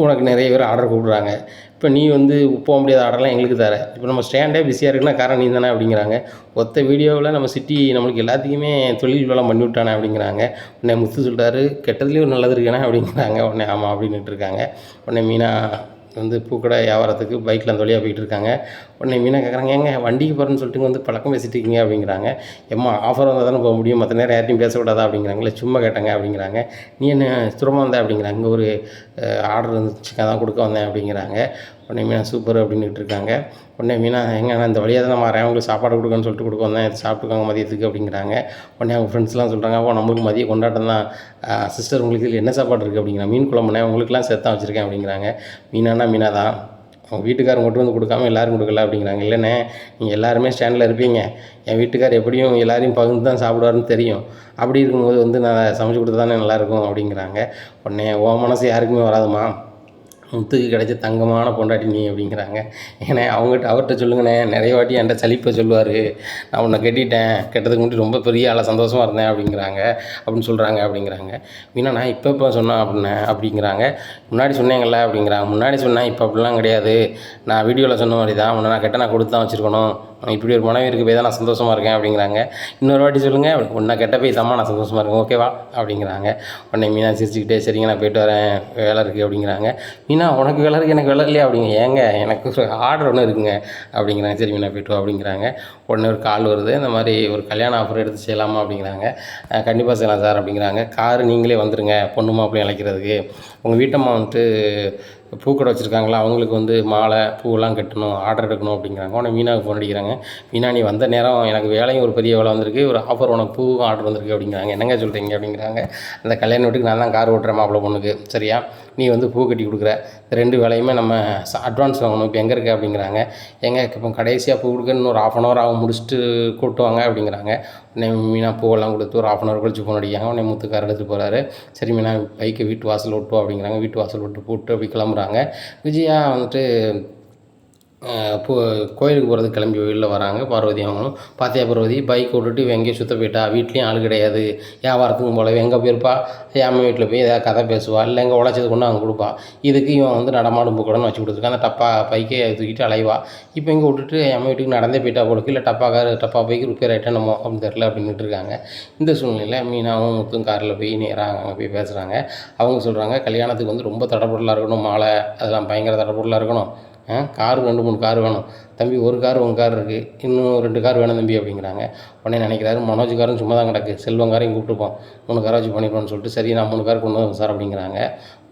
உனக்கு நிறைய பேர் ஆர்டர் கூப்பிட்றாங்க. இப்போ நீ வந்து போக முடியாத ஆர்டர்லாம் எங்களுக்கு தர. இப்போ நம்ம ஸ்டாண்டே பிஸியாக இருக்குன்னா காரணம் நீ தானே அப்படிங்கிறாங்க. ஒத்த வீடியோவில் நம்ம சிட்டி நம்மளுக்கு எல்லாத்துக்குமே தொழில் வேலை பண்ணி விட்டானே அப்படிங்கிறாங்க. உடனே முத்து சொல்கிறாரு, கெட்டதுலேயும் நல்லது இருக்கானே அப்படிங்கிறாங்க. உடனே ஆமாம் அப்படின்ட்டு இருக்காங்க. உடனே மீனா வந்து பூக்கடை வியாபாரத்துக்கு பைக்கில் அந்த வழியாக போயிட்டு இருக்காங்க. உடனே மீனா கேட்குறாங்க, ஏங்க வண்டிக்கு போகிறேன்னு சொல்லிட்டு வந்து பழக்கம் பேசிட்டு இருக்கீங்க அப்படிங்கிறாங்க. எம்மா ஆஃபர் வந்தால் தானே போக முடியும், மற்ற நேரம் யார்ட்டையும் பேசக்கூடாதா அப்படிங்கிறாங்களே. சும்மா கேட்டாங்க அப்படிங்கிறாங்க. நீ என்ன சுத்தமாக வந்தேன் அப்படிங்கிறாங்க. இங்கே ஒரு ஆர்டர் வந்துச்சு அதான் கொடுக்க வந்தேன் அப்படிங்கிறாங்க. உடனே மீனா சூப்பர் அப்படின்ட்டு இருக்காங்க. உடனே மீனா எங்க நான் இந்த வழியாக தான் வரேன், அவங்களுக்கு சாப்பாடு கொடுக்கணும்னு சொல்லிட்டு கொடுக்க வந்தேன், இது சாப்பிட்டுக்காங்க மதியத்துக்கு அப்படிங்கிறாங்க. உடனே அவங்க ஃப்ரெண்ட்ஸ்லாம் சொல்கிறாங்க, ஓ நம்மளுக்கு மதிய கொண்டாட்டம் தான் சிஸ்டர், உங்களுக்கு இதில் என்ன சாப்பாடு இருக்குது அப்படிங்கிறாங்க. மீன் குழம்புனே உங்களுக்குலாம் சேர்த்து தான் வச்சுருக்கேன் அப்படிங்கிறாங்க. மீனானா மீனா தான், அவங்க வீட்டுக்காரர் மட்டும் வந்து கொடுக்காம எல்லோரும் கொடுக்கல அப்படிங்கிறாங்க. இல்லைண்ணே நீங்கள் எல்லாருமே ஸ்டாண்டில் இருப்பீங்க, என் வீட்டுக்கார் எப்படியும் எல்லாரையும் பகிர்ந்து தான் சாப்பிடுவாருன்னு தெரியும், அப்படி இருக்கும்போது வந்து நான் சமைச்சு கொடுத்து தானே நல்லாயிருக்கும் அப்படிங்கிறாங்க. உடனே ஓ மனசு யாருக்குமே வராதுமா, முத்துக்கு கிடைச்ச தங்கமான பொண்டாட்டி நீ அப்படிங்கிறாங்க. ஏன்னா அவர்கிட்ட சொல்லுங்கண்ணே, நிறைய வாட்டி என்கிட்ட சலிப்பை சொல்லுவார், நான் உன்னை கட்டிட்டேன், கெட்டதுக்கு முன்னாடி ரொம்ப பெரிய ஆளாக சந்தோஷமாக இருந்தேன் அப்படிங்கிறாங்க அப்படின்னு சொல்கிறாங்க அப்படிங்கிறாங்க. மீனா நான் இப்போ சொன்னேன் அப்படிங்கிறாங்க. முன்னாடி சொன்னேங்கல்ல அப்படிங்கிறாங்க. முன்னாடி சொன்னேன், இப்போ அப்படிலாம் கிடையாது, நான் வீடியோவில் சொன்ன மாதிரி தான், உன்னை நான் கெட்ட நான் கொடுத்து தான் வச்சுருக்கணும், இப்படி ஒரு மனைவி இருக்க போய் தான் நான் சந்தோஷமாக இருக்கேன் அப்படிங்கிறாங்க. இன்னொரு வாட்டி சொல்லுங்கள், உன்னை கெட்ட போய் தாம்மா நான் சந்தோஷமாக இருக்கேன், ஓகேவா அப்படிங்கிறாங்க. உடனே மீனா சிரிச்சுக்கிட்டே சரிங்க நான் போய்ட்டு வரேன், வேலை இருக்குது அப்படிங்கிறாங்க. மீனா உனக்கு வேலை இருக்குது எனக்கு வேலை இல்லையா அப்படிங்க. ஏங்க எனக்கு ஒரு ஆர்டர் ஒன்று இருக்குங்க அப்படிங்கிறாங்க. சரி மீனா போய்ட்டு வா அப்படிங்கிறாங்க. உடனே ஒரு கால் வருது, இந்த மாதிரி ஒரு கல்யாண ஆஃபர் எடுத்து செய்யலாமா அப்படிங்கிறாங்க. கண்டிப்பாக செய்யலாம் சார் அப்படிங்கிறாங்க. காரு நீங்களே வந்துடுங்க பொண்ணு மாப்பிள்ளையும் அழைக்கிறதுக்கு, உங்கள் வீட்டம்மா வந்துட்டு பூக்கடை வச்சுருக்காங்களா, அவங்களுக்கு வந்து மாலை பூவெல்லாம் கட்டணும், ஆர்டர் எடுக்கணும் அப்படிங்கிறாங்க. உடனே மீனாவுக்கு ஃபோன் அடிக்கிறாங்க. மீனா நீ வந்த நேரம் எனக்கு வேலையும் ஒரு பெரிய வேலை வந்திருக்கு, ஒரு ஆஃபர் உனக்கு பூவும் ஆர்டர் வந்திருக்கு அப்படிங்கிறாங்க. என்னங்க சொல்கிறீங்க அப்படிங்கிறாங்க. அந்த கல்யாண வீட்டுக்கு நான் தான் கார் ஓட்டுறேன் மாப்பிள்ளை பொண்ணுக்கு, சரியா நீ வந்து பூ கட்டி கொடுக்குற, 2 வேலையுமே நம்ம அட்வான்ஸ் வாங்கணும், இப்போ எங்கே இருக்க அப்படிங்கிறாங்க. எங்கே இப்போ கடைசியாக பூ கொடுக்குன்னு ஒரு 1/2 hour ஆகும், முடிச்சுட்டு கூப்பிட்டுவாங்க அப்படிங்கிறாங்க. உடனே மீனா பூவெல்லாம் கொடுத்து ஒரு 1/2 hour கழிச்சு ஃபோன் அடிக்காங்க. உடனே முத்துக்கார் எடுத்துகிட்டு போகிறாரு. சரி மீனா பைக்கை வீட்டு வாசல் விட்டுவா அப்படிங்கிறாங்க. வீட்டு வாசல் விட்டு போட்டு அப்படி கிளம்புறாங்க. விஜயா வந்துட்டு கோயிலுக்கு போகிறதுக்கு கிளம்பி வெளியில் வராங்க. பார்வதி அவங்களும் பார்த்தியா பார்வதி பைக் விட்டுட்டு இவன் எங்கேயும் சுற்ற போயிட்டா, வீட்லேயும் ஆள் கிடையாது, வியாபாரத்துக்கும் போல எங்கே போயிருப்பா, என் அம்மா வீட்டில் போய் ஏதாவது கதை பேசுவா, இல்லை எங்கே உழைச்சது கொண்டு அவங்க கொடுப்பா, இதுக்கு இவன் வந்து நடமாடும் பூக்கடன்னு வச்சு கொடுத்துருக்கான், அந்த டப்பா பைக்கே தூக்கிட்டு அலைவா, இப்போ இங்கே விட்டுட்டு என் அம்மா வீட்டுக்கு நடந்தே போயிட்டா போலுக்கு, இல்லை டப்பா பைக்கு ரிப்பேர் ஆகிட்டா நம்ம அப்படின்னு தெரில அப்படின்ட்டு இருக்காங்க. இந்த சூழ்நிலையில் மீனாவும் முத்தும் காரில் போய் நேராக அங்கே போய் பேசுகிறாங்க. அவங்க சொல்கிறாங்க, கல்யாணத்துக்கு வந்து ரொம்ப தடப்பொருளாக இருக்கணும், மாலை அதெல்லாம் பயங்கர தடப்பொருளாக இருக்கணும், காரு 2-3 கார் வேணும் தம்பி, ஒரு கார் உங்கள் கார் இருக்குது, இன்னும் 2 கார் வேணும் தம்பி அப்படிங்கிறாங்க. உடனே நினைக்கிறாரு, மனோஜ் காரும் சும்மா தான் கிடக்கு, செல்வங்காரையும் கூப்பிட்டுப்போம், 3 காரை வச்சு பண்ணிப்போம்னு சொல்லிட்டு, சரி நான் 3 கார் கொண்டு வந்து சார் அப்படிங்கிறாங்க.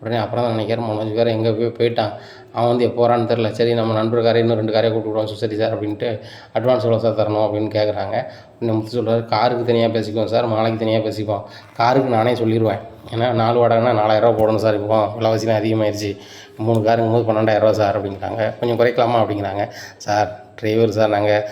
உடனே அப்புறம் தான் நினைக்கிறேன், மனோஜ் காரை எங்கே போயிட்டான், அவன் வந்து எப்போ வரான்னு தெரில, சரி நம்ம நண்பர் காரை இன்னும் 2 காரையை கூப்பிட்டுருவோம், சரி சார் அப்படின்ட்டு அட்வான்ஸ் எவ்வளோ சார் தரணும் அப்படின்னு கேட்குறாங்க. உடனே முத்து சொல்கிறார், காருக்கு தனியாக பேசிக்குவோம் சார், மாலைக்கு தனியாக பேசிக்குவோம், காருக்கு நானே சொல்லிடுவேன், ஏன்னா 4 வாடகைனா 4000 ரூபா போடணும் சார், இப்போ விலைவாசிலாம் அதிகமாகிடுச்சு, 3 காருங்கும் போது 12,000 ரூபா சார் அப்படிங்கிறாங்க. கொஞ்சம் குறைக்கலாமா அப்படிங்கிறாங்க. சார் டிரைவர் சார், நாங்கள்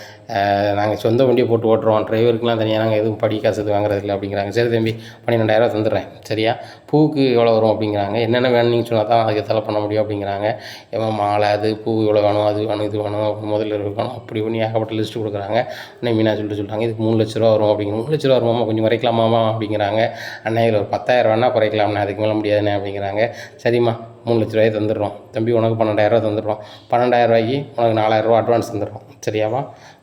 நாங்கள் சொந்த வண்டியை போட்டு ஓட்டுறோம், டிரைவருக்குலாம் தனியாக நாங்கள் எதுவும் படி காசு எதுவும் வாங்குறதில்ல அப்படிங்கிறாங்க. சரி தம்பி 12,000 தந்துடுறேன் சரியா, பூவுக்கு எவ்வளோ வரும் அப்படிங்கிறாங்க. என்னென்ன வேணும் நீங்கள் சொன்னால் தான் அதுக்கு எத்தால பண்ண முடியும் அப்படிங்கிறாங்க. ஏமா மாலை அது பூ இவ்வளோ வேணும், அது வேணும், இது வேணும், முதல்ல இருக்கணும் அப்படி பண்ணி ஏகப்பட்ட லிஸ்ட்டு கொடுக்குறாங்க. உடனே மீனா சொல்கிறாங்க இதுக்கு 3 லட்ச ரூபா வரும் அப்படிங்கிற. 3 லட்ச ரூபா வருமாமா, கொஞ்சம் குறைக்கலாமாமா அப்படிங்கிறாங்க. அண்ணா இதில் ஒரு 10,000 வேணால் குறைக்கலாம்ண்ணே, அதுக்கு மேலே முடியாதுண்ணே அப்படிங்கிறாங்க. சரிம்மா 3 லட்ச ரூபாயை தந்துடுறோம் தம்பி, உனக்கு 12,000 தந்துடுறோம், 12,000 ரூபாய்க்கு உனக்கு 4,000 அட்வான்ஸ் தந்துடுறோம் சரியாவா,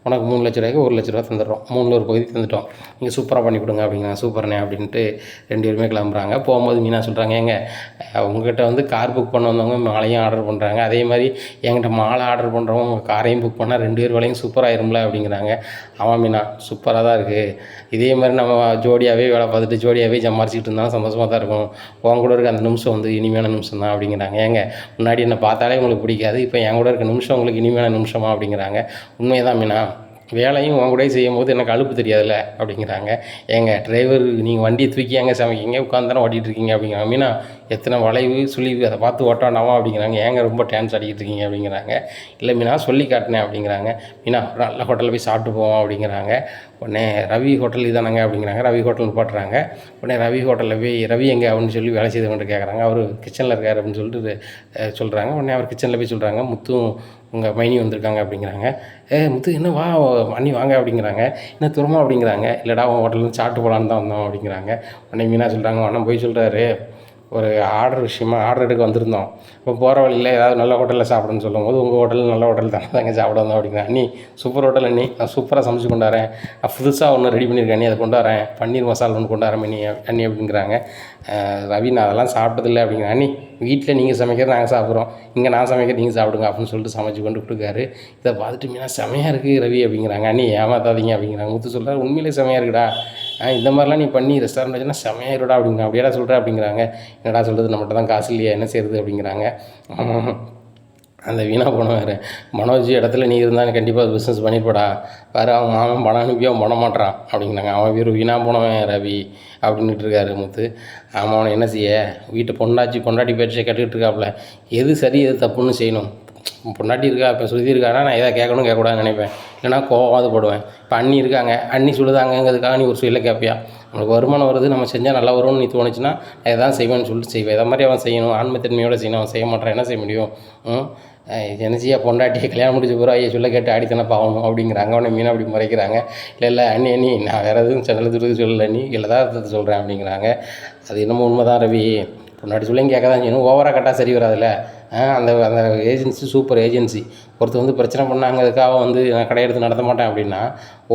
உனக்கு 3 லட்ச ரூபாய்க்கு 1 லட்ச ரூபா தந்துடுறோம், 3 ஒரு பகுதி தந்துட்டோம், நீங்கள் சூப்பராக பண்ணி கொடுங்க அப்படிங்கிறாங்க. சூப்பர்ண்ணே அப்படின்ட்டு 2 பேருமே கிளம்புறாங்க. போகும்போது மீனா சொல்கிறாங்க, ஏங்க உங்கள்கிட்ட வந்து கார் புக் பண்ண வந்தவங்க மாலையும் ஆர்டர் பண்ணுறாங்க, அதே மாதிரி என்கிட்ட மாலை ஆர்டர் பண்ணுறவங்க உங்கள் காரையும் புக் பண்ணால் 2 பேர் வேலையும் சூப்பராகிரும்ல அப்படிங்கிறாங்க. ஆமாம் மீனா சூப்பராக தான் இருக்குது, இதே மாதிரி நம்ம ஜோடியாகவே வேலை பார்த்துட்டு ஜோடியாகவே சம்பாரிச்சிக்கிட்டு இருந்தாலும் சந்தோஷமாக தான் இருக்கும், உன் கூட இருக்க அந்த நிமிஷம் வந்து இனிமையான நிமிஷம் தான் அப்படிங்கிறாங்க. ஏங்க முன்னாடி என்னை பார்த்தாலே உங்களுக்கு பிடிக்காது, இப்போ என் கூட இருக்க நிமிஷம் உங்களுக்கு இனிமையான நிமிஷமா அப்படிங்கிறாங்க. உண்மையை தான் மீனா, வேலையும் உன் கூடயே செய்யும்போது எனக்கு அலுப்பு தெரியாதுல்ல அப்படிங்கிறாங்க. ஏங்க டிரைவர் நீங்கள் வண்டியை தூக்கி எங்கே சமைக்கிங்க, உட்காந்து தானே ஓட்டிகிட்டு இருக்கீங்க அப்படிங்கிறாங்க. மீனா எத்தனை வளைவு சுழிவு அதை பார்த்து ஓட்டாண்டாமா அப்படிங்கிறாங்க. ஏங்க ரொம்ப டான்ஸ் அடிக்கிட்டு இருக்கீங்க அப்படிங்கிறாங்க. இல்லை மீனா சொல்லி காட்டினேன் அப்படிங்கிறாங்க. மீனா ஒரு நல்ல ஹோட்டலில் போய் சாப்பிட்டு போவோம் அப்படிங்கிறாங்க. உடனே ரவி ஹோட்டல் இதானங்க அப்படிங்கிறாங்க. ரவி ஹோட்டல் போட்டுறாங்க. உடனே ரவி ஹோட்டலில் போய் ரவி எங்கே அப்படின்னு சொல்லி வேலை செய்தவன்ட்டு கேட்குறாங்க. அவர் கிச்சனில் இருக்கார் அப்படின்னு சொல்லிட்டு சொல்கிறாங்க. உடனே அவர் கிச்சனில் போய் சொல்கிறாங்க, முத்தும் உங்கள் மைனி வந்திருக்காங்க அப்படிங்கிறாங்க. முத்து என்ன வா அண்ணி வாங்க அப்படிங்கிறாங்க. என்ன தூரமாக அப்படிங்கிறாங்க. இல்லைடா உன் ஹோட்டல்லேருந்து சாப்பிட்டு போகலான்னு தான் வந்தோம் அப்படிங்கிறாங்க. உடனே மீனா சொல்கிறாங்க, அண்ணன் போய் சொல்கிறாரு, ஒரு ஆர்டர் விஷயமா ஆர்டர் எடுக்க வந்திருந்தோம், இப்போ போகிற வழியில் ஏதாவது நல்ல ஹோட்டலில் சாப்பிடுன்னு சொல்லும்போது உங்கள் ஹோட்டலில் நல்ல ஹோட்டல் தானே சாப்பிட வந்தோம் அப்படிங்கிறேன். அண்ணி சூப்பர் ஹோட்டல் அண்ணி, நான் சூப்பராக சமைச்சு கொண்டாரேன், நான் புதுசாக ஒன்று ரெடி பண்ணியிருக்கேன் அண்ணி, அதை கொண்டாரேன், பன்னீர் மசாலா ஒன்று கொண்டாரேன் அண்ணி அப்படிங்கிறாங்க. ரவி நான் அதெல்லாம் சாப்பிட்டதில்லை அப்படிங்கிறேன். அண்ணி வீட்டில் நீங்கள் சமைக்கிறது நாங்கள் சாப்பிட்றோம், இங்கே நான் சமைக்கிறது நீங்கள் சாப்பிடுங்க அப்படின்னு சொல்லிட்டு சமைச்சு கொண்டு கொடுக்காரு. இதை பார்த்துட்டு மீனா செமையாக இருக்குது ரவி அப்படிங்கிறாங்க. அண்ணி ஏமாத்தாதீங்க அப்படிங்கிறாங்க. முத்து சொல்கிறார், உண்மையிலே செமையாக இருக்குடா, இந்த மாதிரிலாம் நீ பண்ணி ரெஸ்டாரண்ட் வச்சுன்னா செமையாயிருடா அப்படிங்க. அப்படியேடா சொல்கிற அப்படிங்கிறாங்க. என்னடா சொல்கிறது, நம்மகிட்ட தான் காசு இல்லையா, என்ன செய்கிறது அப்படிங்கிறாங்க. அந்த வீணாக போன வேறு மனோஜ் இடத்துல நீ இருந்தால் கண்டிப்பாக பிஸ்னஸ் பண்ணியிருப்படா, வேறு அவன் மாமன் பணம் அனுப்பியோ பண்ண மாட்டான் அப்படிங்கிறாங்க. அவன் வீடு வீணாக போனவன் ரவி அப்படின்ட்டு இருக்காரு முத்து. ஆமாம் அவனை என்ன செய்ய, வீட்டை பொண்டாட்டி பேச்சை கேட்டுக்கிட்டு இருக்காப்புல, எது சரி எது தப்புன்னு செய்யணும். பொண்டாட்டி இருக்கா, இப்போ சுருதி இருக்கானா நான் எதை கேட்கக்கூடாதுன்னு நினைப்பேன், இல்லைனா கோவமாவது போடுவேன். இப்போ அண்ணி இருக்காங்க, அண்ணி சொல்லுதாங்கிறதுக்காக நீ ஒரு சொல்ல கேட்பியா, நம்மளுக்கு வருமானம் வருது, நம்ம செஞ்சால் நல்லா வரும்னு நீ தோணுச்சுன்னா எதாவது செய்வேன்னு சொல்லிட்டு செய்வேன். இதை மாதிரி அவன் செய்யணும், ஆன்மத்தன்மையோடு செய்யணும். அவன் செய்ய மாட்டான், என்ன செய்ய முடியும். என்னச்சியா பொண்டாட்டியை கல்யாணம் முடிச்ச பிறகு ஐயா சொல்ல கேட்டு ஆடித்தானே பாவணும் அப்படிங்கிறாங்க. அவனை மீனை அப்படி முறைக்கிறாங்க. இல்லை அண்ணி நான் வேறு எதுவும் சென்னலை துருது சொல்லலை, நீ யதார்த்தத்தை சொல்கிறேன் அப்படிங்கிறாங்க. அது என்னமோ உண்மை தான் ரவி, பொண்டாட்டி சொல்லியும் கேட்க தான் செய்யணும், ஓவராக கேட்டால் சரி வராதுல்ல. அந்த அந்த ஏஜென்சி சூப்பர் ஏஜென்சி, ஒருத்தர் வந்து பிரச்சனை பண்ணாங்கிறதுக்காக வந்து நான் கடை எடுத்து நடத்த மாட்டேன் அப்படின்னா,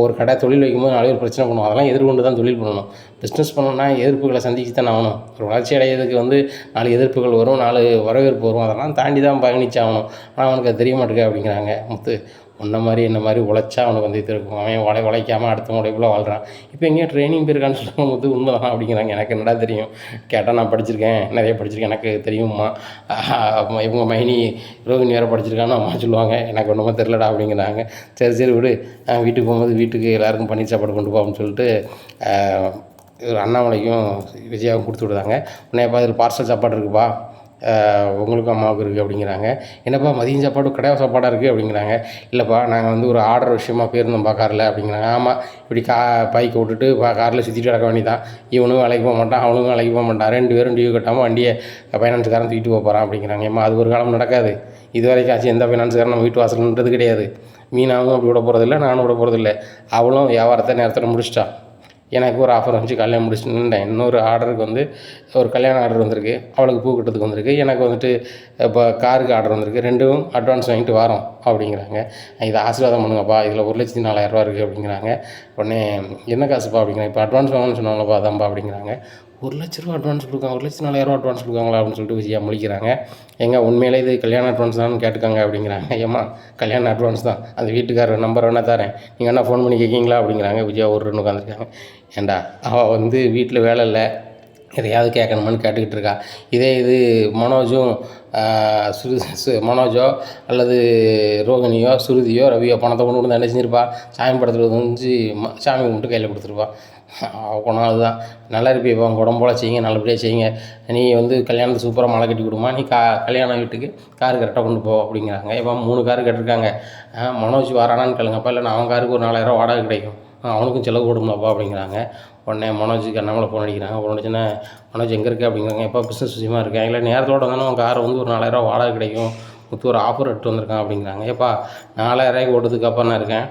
ஒரு கடை தொழில் வைக்கும்போது 4 பேர் பிரச்சனை பண்ணுவோம், அதெல்லாம் எதிர்கொண்டு தான் தொழில் பண்ணணும். பிஸ்னஸ் பண்ணணும்னா எதிர்ப்புகளை சந்திச்சு தான் ஆகணும். ஒரு வளர்ச்சி அடையிறதுக்கு வந்து 4 எதிர்ப்புகள் வரும், 4 வரவேற்பு வரும், அதெல்லாம் தாண்டி தான் பயணிச்சாகணும். ஆனால் அவனுக்கு அது தெரிய மாட்டேங்குது அப்படிங்கிறாங்க. முத்து உன்ன மாதிரி என்ன மாதிரி உழைச்சா அவனுக்கு வந்து இது இருக்கும், அவன் உழைக்காமல் அடுத்த உழைப்புல வாழ்கிறான். இப்போ எங்கேயும் ட்ரைனிங் போயிருக்கான்னு சொல்லுவாங்க. முத்து உண்மை தான் அப்படிங்கிறாங்க. எனக்கு என்னடா தெரியும், கேட்டால் நான் படிச்சிருக்கேன், நிறைய படிச்சிருக்கேன், எனக்கு தெரியும்மா. இவங்க மைனி ரோகிணி வேறு படிச்சிருக்கான்னு அம்மா சொல்லுவாங்க, எனக்கு ஒன்றுமே தெரிலடா அப்படிங்கிறாங்க. சரி விடு, வீட்டுக்கு போகும்போது வீட்டுக்கு எல்லாேருக்கும் பன்னீர் சாப்பாடு கொண்டு போகும்னு சொல்லிட்டு அண்ணாமலைக்கும் விஜயாவுக்கும் கொடுத்து விடுதாங்க. உடனே இதில் பார்சல் சாப்பாடு இருக்குப்பா, உங்களுக்கும் அம்மாவுக்கு இருக்குது அப்படிங்கிறாங்க. என்னப்பா மதியம் சாப்பாடு கடையாக சாப்பாடாக இருக்குது அப்படிங்கிறாங்க. இல்லைப்பா நாங்கள் வந்து ஒரு ஆர்டர் விஷயமா போயிருந்தோம்ப்பா காரில் அப்படிங்கிறாங்க. ஆமாம் இப்படி பைக்கை விட்டுட்டு காரில் சுற்றிட்டு கிடக்க வேண்டியதான், இவனும் வேலைக்கு போக மாட்டான் அவனும் வேலைக்கு போக மாட்டான், 2 பேரும் டியூ கட்டாமல் வண்டியை ஃபைனான்ஸுக்காரன் தூக்கிட்டு போக போகிறான் அப்படிங்கிறாங்க. ஏம்மா அது ஒரு காலம் நடக்காது, இது வரைக்கும் ஆச்சு எந்த ஃபைனான்ஸுக்காரன் நம்ம வீட்டு வாசல்ன்றது கிடையாது. மீனாவும் அப்படி விட போகிறதில்ல, நானும் விட போகிறதில்ல. அவளும் வியாபாரத்தை நேரத்தில் முடிச்சிட்டா, எனக்கு ஒரு ஆஃபர் வந்துச்சு, கல்யாணம் முடிச்சுட்டேன். இன்னொரு ஆர்டருக்கு வந்து ஒரு கல்யாண ஆர்டர் வந்திருக்கு, அவளுக்கு பூ கட்டுறதுக்கு வந்திருக்கு, எனக்கு வந்துட்டு இப்போ காருக்கு ஆர்டர் வந்திருக்கு, 2ம் அட்வான்ஸ் வாங்கிட்டு வரோம் அப்படிங்கிறாங்க. இதை ஆசீர்வாதம் பண்ணுங்கப்பா, இதில் 1,04,000 இருக்குது அப்படிங்கிறாங்க. உடனே என்ன காசுப்பா அப்படிங்கிறாங்க. இப்போ அட்வான்ஸ் வாங்கணும்னு சொன்னாங்கப்பா அதான்ப்பா அப்படிங்கிறாங்க. 1,00,000 ரூபா அட்வான்ஸ் கொடுக்காங்க, 1,04,000 அட்வான்ஸ் கொடுக்காங்களா அப்படின்னு சொல்லிட்டு விஜயா முழிக்கிறாங்க. உண்மையிலே இது கல்யாண அட்வான்ஸ் தான் கேட்டுக்காங்க அப்படிங்கிறாங்க. ஏம்மா கல்யாண அட்வான்ஸ் தான், அந்த வீட்டுக்காரர் நம்பர் வேணால் தரேன், நீங்கள் என்ன ஃபோன் பண்ணி கேட்கிங்களா அப்படிங்கிறாங்க. விஜயா ஒரு 2 உட்காந்துருக்காங்க. ஏண்டா அவள் வந்து வீட்டில் வேலை இல்லை, எதையாவது கேட்கணுமான்னு கேட்டுக்கிட்டு இருக்கா. இதே இது மனோஜோ அல்லது ரோகிணியோ சுருதியோ ரவியோ பணத்தை கொண்டு வந்து என்ன செஞ்சிருப்பா, சாமி படத்தில் வந்து சாமி கும்பிட்டு கையில் கொடுத்துருப்பா. குணம் அதுதான். நல்லா இருப்பியப்பா, உங்கள் உடம்பு போல செய்யுங்க, நல்லபடியாக செய்யுங்க. நீ வந்து கல்யாணத்தை சூப்பராக மாலை கட்டி கொடுமா, நீ கல்யாண வீட்டுக்கு கார் கரெக்டாக கொண்டு போ அப்படிங்கிறாங்க. இப்போ 3 கார் கேட்டிருக்காங்க. மனோஜ் வரானான்னு கேளுங்கப்பா, இல்லைன்னா அவன் காருக்கு ஒரு 4000 வாடகை கிடைக்கும், அவனுக்கும் செலவு கொடுங்கப்பா அப்படிங்கிறாங்க. உடனே மனோஜுக்கு அண்ணாமலை ஃபோன் அடிக்கிறாங்க. ஃபோன் அடிச்சோன்னே, மனோஜ் எங்கே இருக்க அப்படிங்கிறாங்க. எப்போ பிஸ்னஸ் விஷயமா இருக்கேன், இல்லை நேரத்தோடு வந்தானே உன் காரை வந்து ஒரு 4000 வாடகை கிடைக்கும், முத்து ஒரு ஆஃபர் எடுத்து வந்திருக்கான் அப்படிங்கிறாங்க. ஏப்பா 4000 ஓட்டுறதுக்காப்பா நான் இருக்கேன்,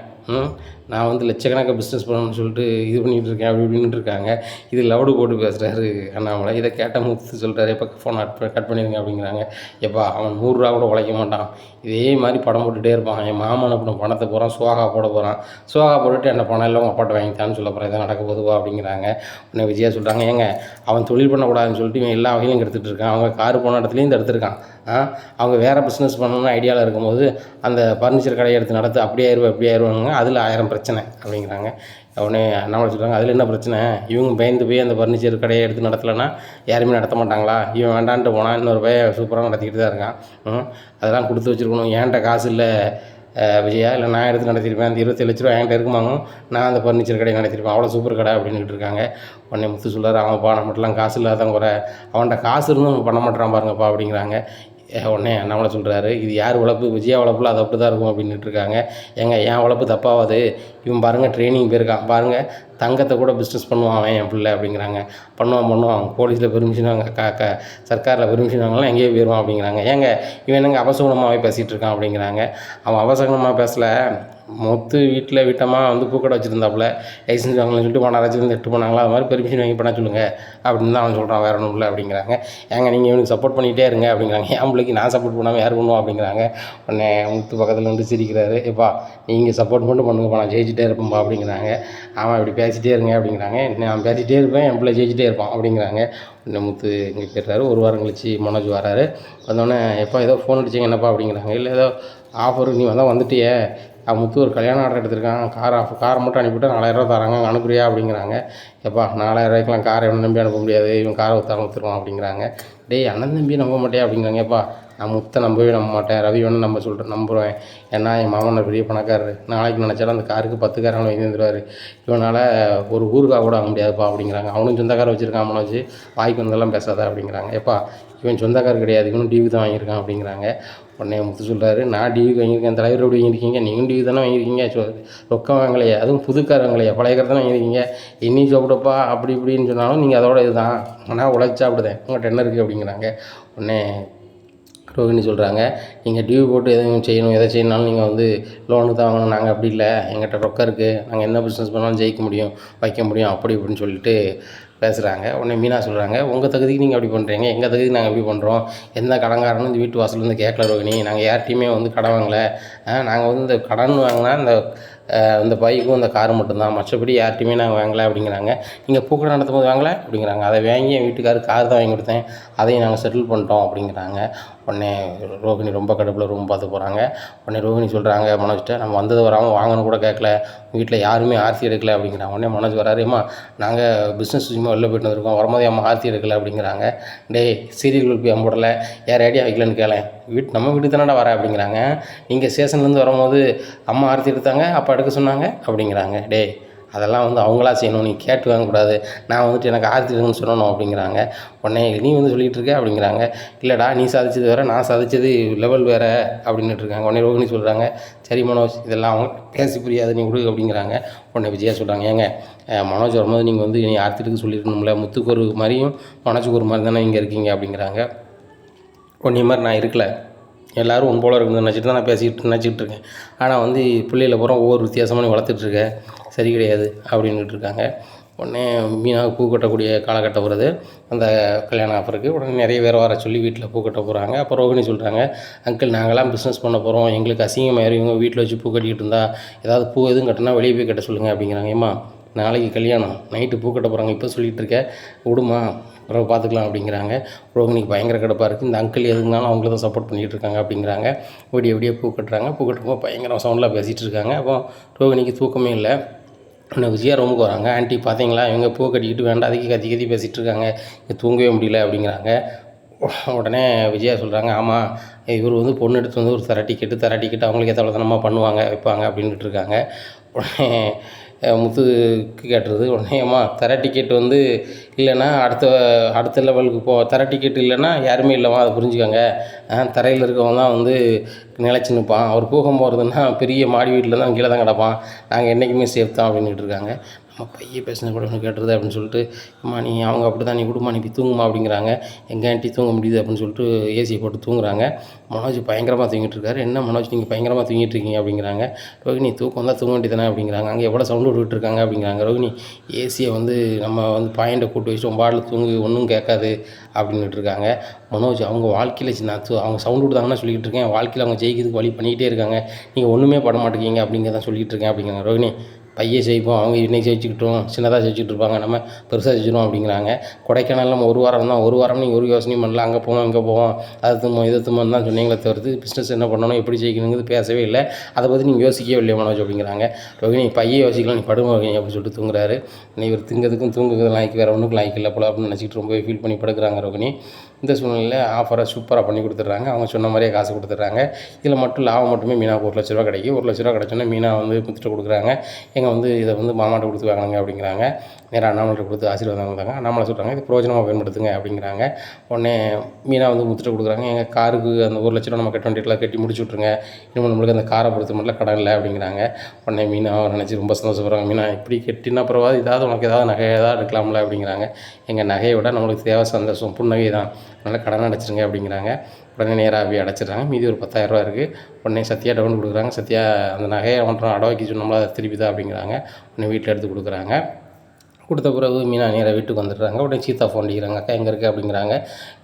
நான் வந்து லட்சக்கணக்காக பிஸ்னஸ் பண்ணணும்னு சொல்லிட்டு இது பண்ணிகிட்டு இருக்கேன் அப்படி இப்படின்ட்டு இருக்காங்க. இது லவுடு போட்டு பேசுகிறாரு அண்ணாமலை. இதை கேட்ட முத்து சொல்கிறாரு, எப்போ ஃபோன் கட் பண்ணிடுங்க அப்படிங்கிறாங்க. எப்பா அவன் 100 ரூபா கூட உழைக்க மாட்டான், இதே மாதிரி படம் போட்டுகிட்டே இருப்பான். என் மாமன் அனுப்பின பணத்தை போகிறான் சோகா போட போகிறான், சோகா போட்டுட்டு என்ன பணம் எல்லாம் உங்கள் அப்பாட்ட வாங்கிட்டான்னு சொல்ல போகிறேன், இதான் நடக்க போதுவா அப்படிங்கிறாங்க. உடனே விஜயா சொல்கிறாங்க, ஏங்க அவன் தொழில் பண்ணக்கூடாதுன்னு சொல்லிட்டு இவன் எல்லா வகையிலும் எடுத்துகிட்டு இருக்கான், அவங்க காரு போன இடத்துலையும் இந்த எடுத்துருக்கான். அவங்க வேறு பிஸ்னஸ் பண்ணணும்னு ஐடியாவில் இருக்கும்போது அந்த ஃபர்னிச்சர் கடையை எடுத்து நடத்து அப்படியே ஆயிடுவாங்க, அதில் 1000 பிரச்சனை அப்படிங்கிறாங்க. உடனே அண்ணாமலை சொல்கிறாங்க, அதில் என்ன பிரச்சனை, இவங்க பயந்து போய் அந்த ஃபர்னிச்சர் கடையை எடுத்து நடத்தலைன்னா யாருமே நடத்த மாட்டாங்களா, இவன் வேண்டான்ட்டு போனால் இன்னொரு பையன் சூப்பராக நடத்திக்கிட்டு தான் இருக்கான், அதெல்லாம் கொடுத்து வச்சுருக்கணும், ஏன்ட்ட காசு இல்லை விஜயா, இல்லை நான் எடுத்து நடத்திருப்பேன், அந்த 27 லட்ச ரூபா என்கிட்ட இருக்குமாங்க, நான் அந்த ஃபர்னிச்சர் கடையை நடத்திருப்பேன், அவ்வளோ சூப்பர் கடை அப்படின்னுட்டு இருக்காங்க. உடனே முத்து சொல்கிறார், அவன்ப்பா நம்மகிட்டலாம் காசு இல்லாதான் குறை, அவன்கிட்ட காசு இருந்தும் பண்ண மாட்டேறான் பாருங்கப்பா அப்படிங்கிறாங்க. உடனே அண்ணாமலை சொல்கிறாரு, இது யார் உழைப்பு, விஜயா உழைப்புல அது அப்படி தான் இருக்கும் அப்படின்ட்டு இருக்காங்க. ஏங்க என் உழைப்பு தப்பாகாது, இவன் பாருங்கள் ட்ரைனிங் போயிருக்கான் பாருங்கள், தங்கத்தை கூட பிஸ்னஸ் பண்ணுவான் அவன் என் பிள்ளை அப்படிங்கிறாங்க. பண்ணுவான் போலீஸில் பெர்மிஷன் வாங்க சர்க்காரில் பெர்மிஷன் வாங்கலாம் எங்கேயோ போயிடுவான் அப்படிங்கிறாங்க. ஏங்க இவன் என்னங்க அபசகுணமாகவே பேசிகிட்டு இருக்கான் அப்படிங்கிறாங்க. அவன் அபசகுணமாக பேசலை, மொத்து வீட்டமாக வந்து பூக்கடை வச்சுருந்தாப்புல, லைசன்ஸ் வாங்கலன்னு சொல்லிட்டு 12,00,000 எட்டு போனாங்களா, அது மாதிரி பெர்மிஷன் வாங்கி பண்ண சொல்லுங்கள் அப்படின்னு தான் அவன் சொல்கிறான், வேறு ஒன்றும் இல்லை அப்படிங்கிறாங்க. ஏங்க நீங்கள் இவனுக்கு சப்போர்ட் பண்ணிகிட்டே இருங்க அப்படிங்கிறாங்க. என் பிள்ளைக்கு நான் சப்போர்ட் பண்ணாமல் யார் பண்ணுவோம் அப்படிங்கிறாங்க. உடனே முத்து பக்கத்தில் வந்து சிரிக்கிறாரு, எப்பா நீங்கள் சப்போர்ட் மட்டும் பண்ணுங்கப்பா, நான் ஜெயிச்சிட்டே இருப்பேன்ப்பா அப்படிங்கிறாங்க. ஆமாம் இப்படி பேசிகிட்டே இருங்க அப்படிங்கிறாங்க. நான் பேசிகிட்டே இருப்பேன், என் பிள்ளை ஜெயிச்சிட்டே இருப்பான் அப்படிங்கிறாங்க. உடனே முத்து இங்கே போய்டுறாரு. ஒரு வாரம் கழிச்சு மனோஜ் வராரு. வந்தோடனே எப்போ ஏதோ ஃபோன் அடிச்சிங்க என்னப்பா அப்படிங்கிறாங்க. இல்லை ஏதோ ஆஃபர் நீ வந்துட்டியே, முத்து ஒரு கல்யாண ஆர்டர் எடுத்திருக்கான், காரை மட்டும் அனுப்பிவிட்டு 4000 ரூபா தராங்க, அனுப்புறியா அப்படிங்கிறாங்க. எப்பா 4000 ரூபாய்க்கெலாம் காரை எவனை நம்பி அனுப்ப முடியாது, இவன் காரை விற்றுருவான் அப்படிங்கிறாங்க. டேய் அண்ணன் தம்பி நம்ப மாட்டேன் அப்படிங்கிறாங்க. எப்பா நான் முத்தை நம்பவே நம்ப மாட்டேன், ரவி வேணும் நம்புவேன், ஏன்னா என் மாமன் பெரிய பணக்காரரு, நாளைக்கு நினச்சாலும் அந்த காருக்கு 10 காரங்களும் வாங்கி வந்துடுவார், இவனால் ஒரு ஊருக்காக கூட வாங்க முடியாதுப்பா அப்படிங்கிறாங்க. அவனும் சொந்தக்கார வச்சுருக்கான் மனோஜ், வாய்க்கு வந்தெல்லாம் பேசாத அப்படிங்கிறாங்க. எப்பா இவன் சொந்தக்கார் கிடையாது, இவனும் டிவி தான் வாங்கியிருக்கான் அப்படிங்கிறாங்க. உடனே முத்து சொல்கிறாரு, நான் டிவிக்கு வாங்கியிருக்கேன், தலைவர் எப்படி வாங்கியிருக்கீங்க, நீங்களும் டிவி தானே வாங்கியிருக்கீங்க, ரொக்கம் வாங்கலையே, அதுவும் புதுக்கார் வாங்கலையே, பழைய கார் தானே வாங்கியிருக்கீங்க, இன்னி சாப்பிடப்பா அப்படி இப்படின்னு சொன்னாலும் நீங்கள் அதோட இதுதான், ஆனால் உழைச்சா அப்படிதான் உங்கள்கிட்ட என்ன இருக்குது அப்படிங்கிறாங்க. உடனே ரோகிணி சொல்கிறாங்க, நீங்கள் டியூ போட்டு எதுவும் செய்யணும், எதை செய்யணுனாலும் நீங்கள் வந்து லோனுக்கு தான் வாங்கணும், நாங்கள் அப்படி இல்லை, எங்கிட்ட ரொக்கம் இருக்குது, நாங்கள் என்ன பிஸ்னஸ் பண்ணாலும் ஜெயிக்க முடியும், வைக்க முடியும் அப்படி இப்படின்னு சொல்லிட்டு பேசுகிறாங்க. உடனே மீனா சொல்கிறாங்க, உங்கள் தகுதிக்கு நீங்கள் அப்படி பண்ணுறீங்க, எங்கள் தகுதிக்கு நாங்கள் எப்படி பண்ணுறோம், எந்த கடன்காரனும் இந்த வீட்டு வாசலேருந்து கேட்கல ரோகிணி, நாங்கள் யார்ட்டையுமே வந்து கடன் வாங்கலை, நாங்கள் வந்து இந்த கடன் வாங்கினா இந்த பைக்கும் இந்த காரு மட்டும்தான், மற்றபடி யார்ட்டையுமே நாங்கள் வாங்கலை அப்படிங்கிறாங்க. நீங்கள் பூக்கடை நடத்தும் போது வாங்கலை அப்படிங்கிறாங்க. அதை வாங்கி என் வீட்டுக்காரர் கார் தான் வாங்கி கொடுத்தேன், அதையும் நாங்கள் செட்டில் பண்ணிட்டோம் அப்படிங்கிறாங்க. உடனே ரோகிணி ரொம்ப கடுப்பில் ரூம் பார்த்து போகிறாங்க. உடனே ரோகிணி சொல்கிறாங்க மனோஜ்கிட்ட, நம்ம வந்தது வராமல் வாங்கணும் கூட கேட்கல, வீட்டில் யாருமே ஆர்த்தி எடுக்கலை அப்படிங்கிறாங்க. உடனே மனோஜ் வராருமா, நாங்கள் பிஸ்னஸ் விஷயமா வெளில போய்ட்டு வந்திருக்கோம், வரும்போது அம்மா ஆர்த்தி எடுக்கலை அப்படிங்கிறாங்க. டேய் சீரியல் குளிப்பி அம்போடலை யார் ஐடியா வைக்கலன்னு கேளேன், நம்ம வீட்டுக்கு தானடா வரேன் அப்படிங்கிறாங்க. நீங்கள் ஸ்டேஷன்லேருந்து வரும்போது அம்மா ஆர்த்தி எடுத்தாங்க, அப்போ எடுக்க சொன்னாங்க அப்படிங்கிறாங்க. டேய் அதெல்லாம் வந்து அவங்களா செய்யணும், நீ கேட்டு வாங்கக்கூடாது, நான் வந்துட்டு எனக்கு ஆர்த்தி எடுக்கணும்னு சொல்லணும் அப்படிங்கிறாங்க. உடனே நீ வந்து சொல்லிகிட்டு இருக்க அப்படிங்கிறாங்க. இல்லைடா நீ சாதிச்சது வேறு, நான் சாதிச்சது லெவல் வேறு அப்படின்னுட்டு இருக்காங்க. உடனே ரோகிணி சொல்கிறாங்க, சரி மனோஜ் இதெல்லாம் அவங்க பேசி புரியாது நீ விடு அப்படிங்கிறாங்க. உடனே விஜயா சொல்கிறாங்க, ஏங்க மனோஜ் வரும்போது நீங்கள் வந்து நீ ஆர்த்தி எடுக்க சொல்லியிருக்கணும்ல, முத்துக்கு ஒரு மாதிரியும் மனோஜுக்கு ஒரு மாதிரி தானே இங்கே இருக்கீங்க அப்படிங்கிறாங்க. உடனே மாதிரி நான் இருக்கல, எல்லோரும் ஒன் போல் இருக்குன்னு நினச்சிட்டு தான் நான் நினச்சிக்கிட்டு இருக்கேன், ஆனால் வந்து பிள்ளைகளை பூரா ஒவ்வொரு வித்தியாசமாக நீ வளர்த்துட்ருக்க, சரி கிடையாது அப்படின்ட்டு இருக்காங்க. உடனே மீனாவுக்கு பூ கட்டக்கூடிய காலகட்டம் வருது அந்த கல்யாண ஆஃபருக்கு. உடனே நிறைய பேர் வர சொல்லி வீட்டில் பூ கட்ட போகிறாங்க. அப்போ ரோகிணி சொல்கிறாங்க, அங்கிள் நாங்களாம் பிஸ்னஸ் பண்ண போகிறோம், எங்களுக்கு அசிங்கமாக இவங்க வீட்டில் வச்சு பூ கட்டிக்கிட்டு இருந்தால் ஏதாவது பூ எதுவும் கட்டினா வெளியே போய் கட்ட சொல்லுங்கள் அப்படிங்கிறாங்க. ஏம்மா நாளைக்கு கல்யாணம், நைட்டு பூ கட்ட போகிறாங்க, இப்போ சொல்லிகிட்டு இருக்க, விடுமா பிறகு பார்த்துக்கலாம் அப்படிங்கிறாங்க. ரோகிணிக்கு பயங்கர கடுப்பாக இருக்குது, இந்த அங்கிள் எதுக்குனாலும் அவங்கள தான் சப்போர்ட் பண்ணிகிட்டு இருக்காங்க அப்படிங்கிறாங்க. விடிய பூ கட்டுறாங்க. பூ கட்டும்போது பயங்கர சவுண்டில் பேசிகிட்டு இருக்காங்க. அப்போ ரோகிணிக்கு தூக்கமே இல்லை. இன்னும் விஜயா ரூமுக்கு வராங்க. ஆண்டி பார்த்தீங்களா இவங்க பூ கட்டிக்கிட்டு வேண்டாம் கத்தி பேசிகிட்டு இருக்காங்க, இங்கே தூங்கவே முடியல அப்படிங்கிறாங்க. உடனே விஜயா சொல்கிறாங்க, ஆமாம் இவர் வந்து பொண்ணு எடுத்து வந்து ஒரு தர டிக்கெட்டு அவங்களுக்கு ஏற்றவளத்தனமாக பண்ணுவாங்க வைப்பாங்க அப்படின்ட்டு இருக்காங்க. உடனே முத்துக்கு கேட்டுருது. உடனே அம்மா தர டிக்கெட் வந்து இல்லைன்னா அடுத்த லெவலுக்கு தர டிக்கெட் இல்லைன்னா யாருமே இல்லைம்மா, அதை புரிஞ்சுக்கோங்க. தரையில் இருக்கவன் தான் வந்து நிலைச்சி நிற்பான். அவர் பூகம் போகிறதுன்னா பெரிய மாடி வீட்டில் தான் கீழே தான் கிடப்பான். நாங்கள் என்றைக்குமே சேஃப் தான் அப்படின்ட்டு இருக்காங்க. நம்ம பையன் பேசின கூட ஒன்று கேட்டுருது அப்படின்னு சொல்லிட்டு, அம்மா நீ அவங்க அப்படி தான், நீ விடுமா, நீ போய் தூங்குமா அப்படிங்கிறாங்க. எங்கள் ஆண்டி தூங்க முடியுது அப்படின்னு சொல்லிட்டு ஏசியை போட்டு தூங்குறாங்க. மனோஜ் பயங்கரமாக தூங்கிட்டு இருக்காரு. என்ன மனோஜ் நீங்கள் பயங்கரமாக தூங்கிட்டு இருக்கீங்க அப்படிங்கிறாங்க. ரோகிணி தூக்கம் வந்தால் தூங்க வேண்டியதானே அப்படிங்கிறாங்க. அங்கே எவ்வளோ சவுண்டு விட்டுட்டு இருக்காங்க அப்படிங்கிறாங்க. ரோகிணி ஏசியை வந்து நம்ம வந்து பாயிண்டை கூட்டு வச்சுட்டு பாட்டில் தூங்கு, ஒன்றும் கேட்காது அப்படின்ட்டு இருக்காங்க. மனோஜ் அவங்க வாழ்க்கையில் நான் அவங்க சவுண்டு விடுதாங்கன்னா சொல்லிக்கிட்டு இருக்கேன், வாழ்க்கையில் அவங்க ஜெயிக்கிறதுக்கு வழி பண்ணிக்கிட்டே இருக்காங்க, நீங்கள் ஒன்றுமே பண்ண மாட்டேங்கிங்க அப்படிங்கிறதான் சொல்லிகிட்டு இருக்கேன் அப்படிங்கிறாங்க. ரோகிணி பையன் ஜெயிப்போம், அவங்க இன்றைக்கி ஜெயிச்சுக்கிட்டோம், சின்னதாக ஜெயிச்சுட்டு இருப்பாங்க, நம்ம பெருசாக ஜெயிச்சிடும் அப்படிங்கிறாங்க. கொடைக்கானல் நம்ம ஒரு வாரம் தான், ஒரு வாரம் நீங்கள் ஒரு யோசனையும் பண்ணல, அங்கே போவோம் இங்கே போவோம் அதை தும்போம் இதை தும்போம் தான் சொன்னீங்களே தவிர்த்து பிஸ்னஸ் என்ன பண்ணணும் எப்படி ஜெயிக்கணுங்கிறது பேசவே இல்லை. அதை பற்றி நீங்கள் யோசிக்கவே இல்லையா மனோஜ் அப்படிங்கிறாங்க. ரோகிணி பையன் யோசிக்கலாம், நீ படுமா வைங்க அப்படின்னு சொல்லிட்டு தூங்குறாரு. இவர் திங்கிறதுக்கும் தூங்குறதுக்கும் லாய்க்கு வேறு ஒன்றுக்கு லாய்க்கு இல்லை போல அப்படின்னு நினச்சிக்கிட்டு ரொம்பவே ஃபீல் பண்ணி படுக்கிறாங்க ரோகிணி. இந்த சூழ்நிலையில் ஆஃபரை சூப்பராக பண்ணி கொடுத்துட்றாங்க. அவங்க சொன்ன மாதிரியே காசு கொடுத்துட்றாங்க. இதில் மட்டும் லாபம் மட்டுமே மீனாவுக்கு 1,00,000 கிடைக்கும். 1,00,000 கிடச்சோன்னே மீனா வந்து முத்துட்டு கொடுக்குறாங்க. எங்கள் வந்து இதை வந்து மாமாட்ட கொடுத்து வாங்கினாங்க அப்படிங்கிறாங்க. நேராக அண்ணாமலை கொடுத்து ஆசீர்வாதம் கொடுத்தாங்க. அண்ணாமலை சொல்கிறாங்க இது பிரயோஜனமாக பயன்படுத்துங்க அப்படிங்கிறாங்க. உடனே மீனா வந்து முத்துட்டு கொடுக்குறாங்க. எங்கள் காருக்கு அந்த 1,00,000 நம்ம கட்ட வேண்டியதில் கட்டி முடிச்சு விட்ருங்க, இன்னும் நம்மளுக்கு அந்த காரை பொறுத்த மட்டும் கடன் இல்லை அப்படிங்கிறாங்க. உடனே மீனா நினச்சி ரொம்ப சந்தோஷப்படுறாங்க. மீனா இப்படி கட்டினா பரவாயில்ல, ஏதாவது உனக்கு ஏதாவது நகை ஏதாவது எடுக்கலாம்ல அப்படிங்கிறாங்க. எங்கள் நகையை விட நம்மளுக்கு தேவை சந்தோஷம் புன்னகை தான், அதனால் கடன் அடைச்சிருங்க அப்படிங்கிறாங்க. உடனே நேராக அடைச்சிடுறாங்க. மீதி ஒரு 10,000 இருக்குது. உடனே சத்யா டவுன் கொடுக்குறாங்க. சத்யா அந்த நகையை மட்டும் அடவாக்கி சொன்னோம்ல அதை திருப்பி தான் அப்படிங்கிறாங்க. உடனே வீட்டில் எடுத்து கொடுக்குறாங்க. கொடுத்த பிறகு மீனா நேராக வீட்டுக்கு வந்துடுறாங்க. உடனே சீதா ஃபோன் அடிக்கிறாங்க. அக்கா எங்கே இருக்குது அப்படிங்கிறாங்க.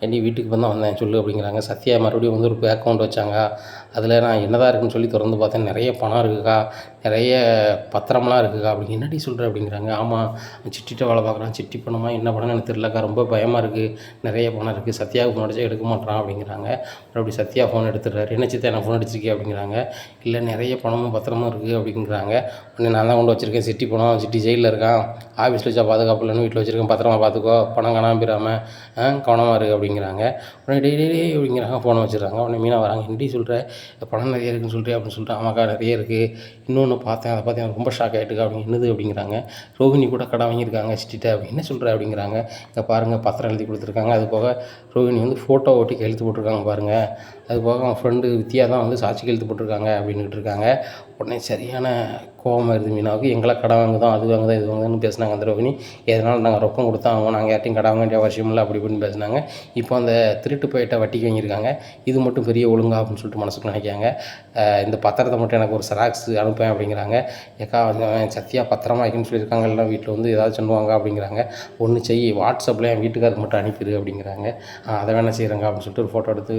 ஏண்டி வீட்டுக்கு வந்தேன் சொல்லு அப்படிங்கிறாங்க. சத்யா மறுபடியும் வந்து ஒரு அக்கௌண்ட் வச்சாங்க, அதில் நான் என்னதான் இருக்குன்னு சொல்லி திறந்து பார்த்தேன், நிறைய பணம் இருக்குக்கா, நிறைய பத்திரம்லாம் இருக்குக்கா அப்படிங்க. என்னடி சொல்கிற அப்படிங்கிறாங்க. ஆமாம் சிட்டிகிட்ட வேலை பார்க்குறான், சிட்டி பணமாக என்ன பணம்னு எனக்கு தெரியலக்கா, ரொம்ப பயமாக இருக்குது, நிறைய பணம் இருக்குது, சத்யாவுக்கு ஃபோன் அடிச்சா எடுக்க மாட்டான் அப்படிங்கிறாங்க. மறுபடியும் சத்யா ஃபோன் எடுத்துடுறாரு. என்ன சித்தா என்ன ஃபோன் அடிச்சிருக்கே அப்படிங்கிறாங்க. இல்லை நிறைய பணமும் பத்திரமும் இருக்குது அப்படிங்கிறாங்க. உடனே நான் தான் கொண்டு வச்சுருக்கேன் சிட்டி பணம், சிட்டி ஜெயிலில் இருக்கான், ஆஃபீஸில் வச்சா பாதுகாப்பு இல்லைன்னு வீட்டில் வச்சுருக்கேன், பத்திரமா பார்த்துக்கோ, பணம் காணாமல் போயிடாமல் கவனமாக இருக்குது அப்படிங்கிறாங்க. உடனே டெய்லி அப்படிங்கிறாங்க. ஃபோனை வச்சுருக்காங்க. உடனே மீனா வராங்க. என்னடி சொல்கிற, பணம் நிறைய இருக்குதுன்னு சொல்கிறேன் அப்படின்னு சொல்லிட்டு, ஆமாக்கா நிறைய இருக்குது, இன்னொன்று பார்த்தேன், அதை பார்த்து எனக்கு ரொம்ப ஷாக் ஆகிட்டுக்கா அப்படின்னு. என்னது அப்படிங்கிறாங்க. ரோஹிணி கூட கடை வாங்கியிருக்காங்க சிட்டிட்ட அப்படி. என்ன சொல்கிற அப்படிங்கிறாங்க. இங்கே பாருங்கள் பத்திரம் எழுதி கொடுத்துருக்காங்க, அது போக ரோஹிணி வந்து ஃபோட்டோ ஓட்டி கையெழுத்து போட்டிருக்காங்க பாருங்கள், அது போக அவன் ஃப்ரெண்டு வித்யா தான் வந்து சாட்சி கையெழுத்து போட்டிருக்காங்க அப்படின்னுட்டு இருக்காங்க. உடனே சரியான கோபமாக இருக்குது மீனாவுக்கு. எங்களை கடை வாங்குதான், அது வாங்குதான், இது வாங்குதான்னு பேசினாங்க அந்த ரோஹிணி. எதனால் நாங்கள் ரொக்கம் கொடுத்தா அவங்க, நாங்கள் யார்ட்டையும் கடை வாங்க வேண்டிய அவசியம் இல்லை அப்படி இப்படின்னு பேசினாங்க. இப்போ அந்த திருட்டு போயிட்ட வட்டிக்கு வாங்கியிருக்காங்க, இது மட்டும் பெரிய ஒழுங்கா அப்படின்னு சொல்லிட்டு மனசுக்கு நினைக்காங்க. இந்த பத்திரத்தை மட்டும் எனக்கு ஒரு செராக்ஸ் அனுப்பேன் அப்படிங்கிறாங்க. ஏக்கா சத்யா பத்திரமா வைக்கணும்னு சொல்லியிருக்காங்க, இல்லை வீட்டில் வந்து ஏதாவது சொல்லுவாங்க அப்படிங்கிறாங்க. ஒன்று செய், வாட்ஸ்அப்பில் என் வீட்டுக்காருக்கு மட்டும் அனுப்பிடு அப்படிங்கிறாங்க. அதை வேணால் செய்கிறாங்க அப்படின்னு சொல்லிட்டு ஒரு ஃபோட்டோ எடுத்து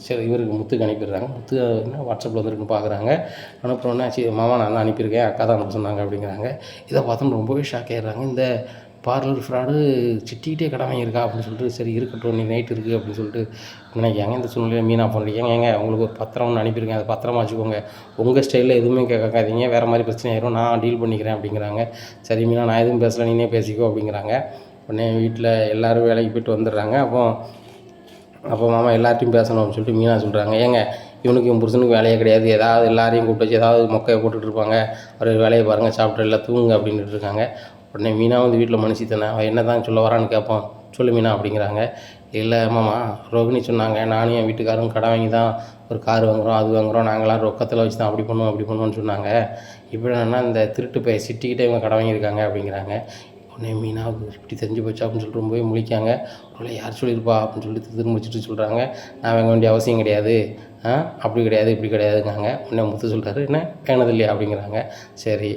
சரி இவருக்கு முத்துக்கு அனுப்பிடுறாங்க. முத்து என்ன வாட்ஸ்அப்பில் வந்துருக்குன்னு பார்க்குறாங்க. அனுப்புகிறோன்னே மாமா நான் தான் அனுப்பியிருக்கேன், அக்கா தான் அனுப்ப சொன்னாங்க அப்படிங்கிறாங்க. இதை பார்த்தோம் ரொம்பவே ஷாக் ஆகிடுறாங்க. இந்த பார்லர் ஃப்ராடு சிட்டிக்கிட்டே கடை வாங்கியிருக்கா அப்படின்னு சொல்லிட்டு, சரி இருக்கட்டும் நீ நைட் இருக்குது அப்படின்னு சொல்லிட்டு நினைக்காங்க. இந்த சூழ்நிலையில் மீனா பண்ணிருக்காங்க. ஏங்க உங்களுக்கு ஒரு பத்திரம் ஒன்று அனுப்பியிருக்கேன், அதை பத்திரமா வச்சுக்கோங்க, உங்கள் ஸ்டைலில் எதுவுமே கேட்காதீங்க, வேறு மாதிரி பிரச்சனை ஆயிரும், நான் டீல் பண்ணிக்கிறேன் அப்படிங்கிறாங்க. சரி மீனா நான் எதுவும் பேசலை, நீனே பேசிக்கோ அப்படிங்கிறாங்க. உடனே வீட்டில் எல்லோரும் வேலைக்கு போய்ட்டு வந்துடுறாங்க. அப்போ மாமா எல்லார்ட்டையும் பேசணும் அப்படின்னு சொல்லிட்டு மீனா சொல்கிறாங்க. ஏங்க இவனுக்கு இவன் புருஷனுக்கு வேலையே கிடையாது, ஏதாவது எல்லாரையும் கூப்பிட்டு வச்சு ஏதாவது மொக்கையை போட்டுட்டு இருப்பாங்க, ஒரு வேலையை பாருங்கள், சாப்பிட்டு எல்லாம் தூங்குங்க அப்படின்ட்டு இருக்காங்க. உடனே மீனா வந்து வீட்டில் மனுஷி தானே, அவன் என்ன தான் சொல்ல வரான்னு கேட்போம், சொல்லு மீனா அப்படிங்கிறாங்க. இல்லை மாமா ரோகிணி சொன்னாங்க, நானும் என் வீட்டுக்காரரும் கடை வாங்கி தான் ஒரு கார் வாங்குகிறோம், அது வாங்குகிறோம், நாங்களாம் ரொக்கத்தில் வச்சு தான் அப்படி பண்ணுவோம் அப்படி பண்ணுவோன்னு சொன்னாங்க. இப்படி என்னென்னா இந்த திருட்டு போய் சிட்டிக்கிட்டே இவங்க கடை வாங்கியிருக்காங்க அப்படிங்கிறாங்க. உடனே மீனாவுக்கு இப்படி தெரிஞ்சு போச்சா அப்படின்னு சொல்லிட்டு ரொம்பவே முழிக்காங்க. உடனே யார் சொல்லியிருப்பா அப்படின்னு சொல்லிட்டு திரும்ப வச்சுட்டு சொல்கிறாங்க. நான் வாங்க வேண்டிய அவசியம் கிடையாது, அப்படி கிடையாது இப்படி கிடையாதுங்காங்க. உடனே முத்து சொல்கிறாரு, என்ன வேணது இல்லையா அப்படிங்கிறாங்க. சரி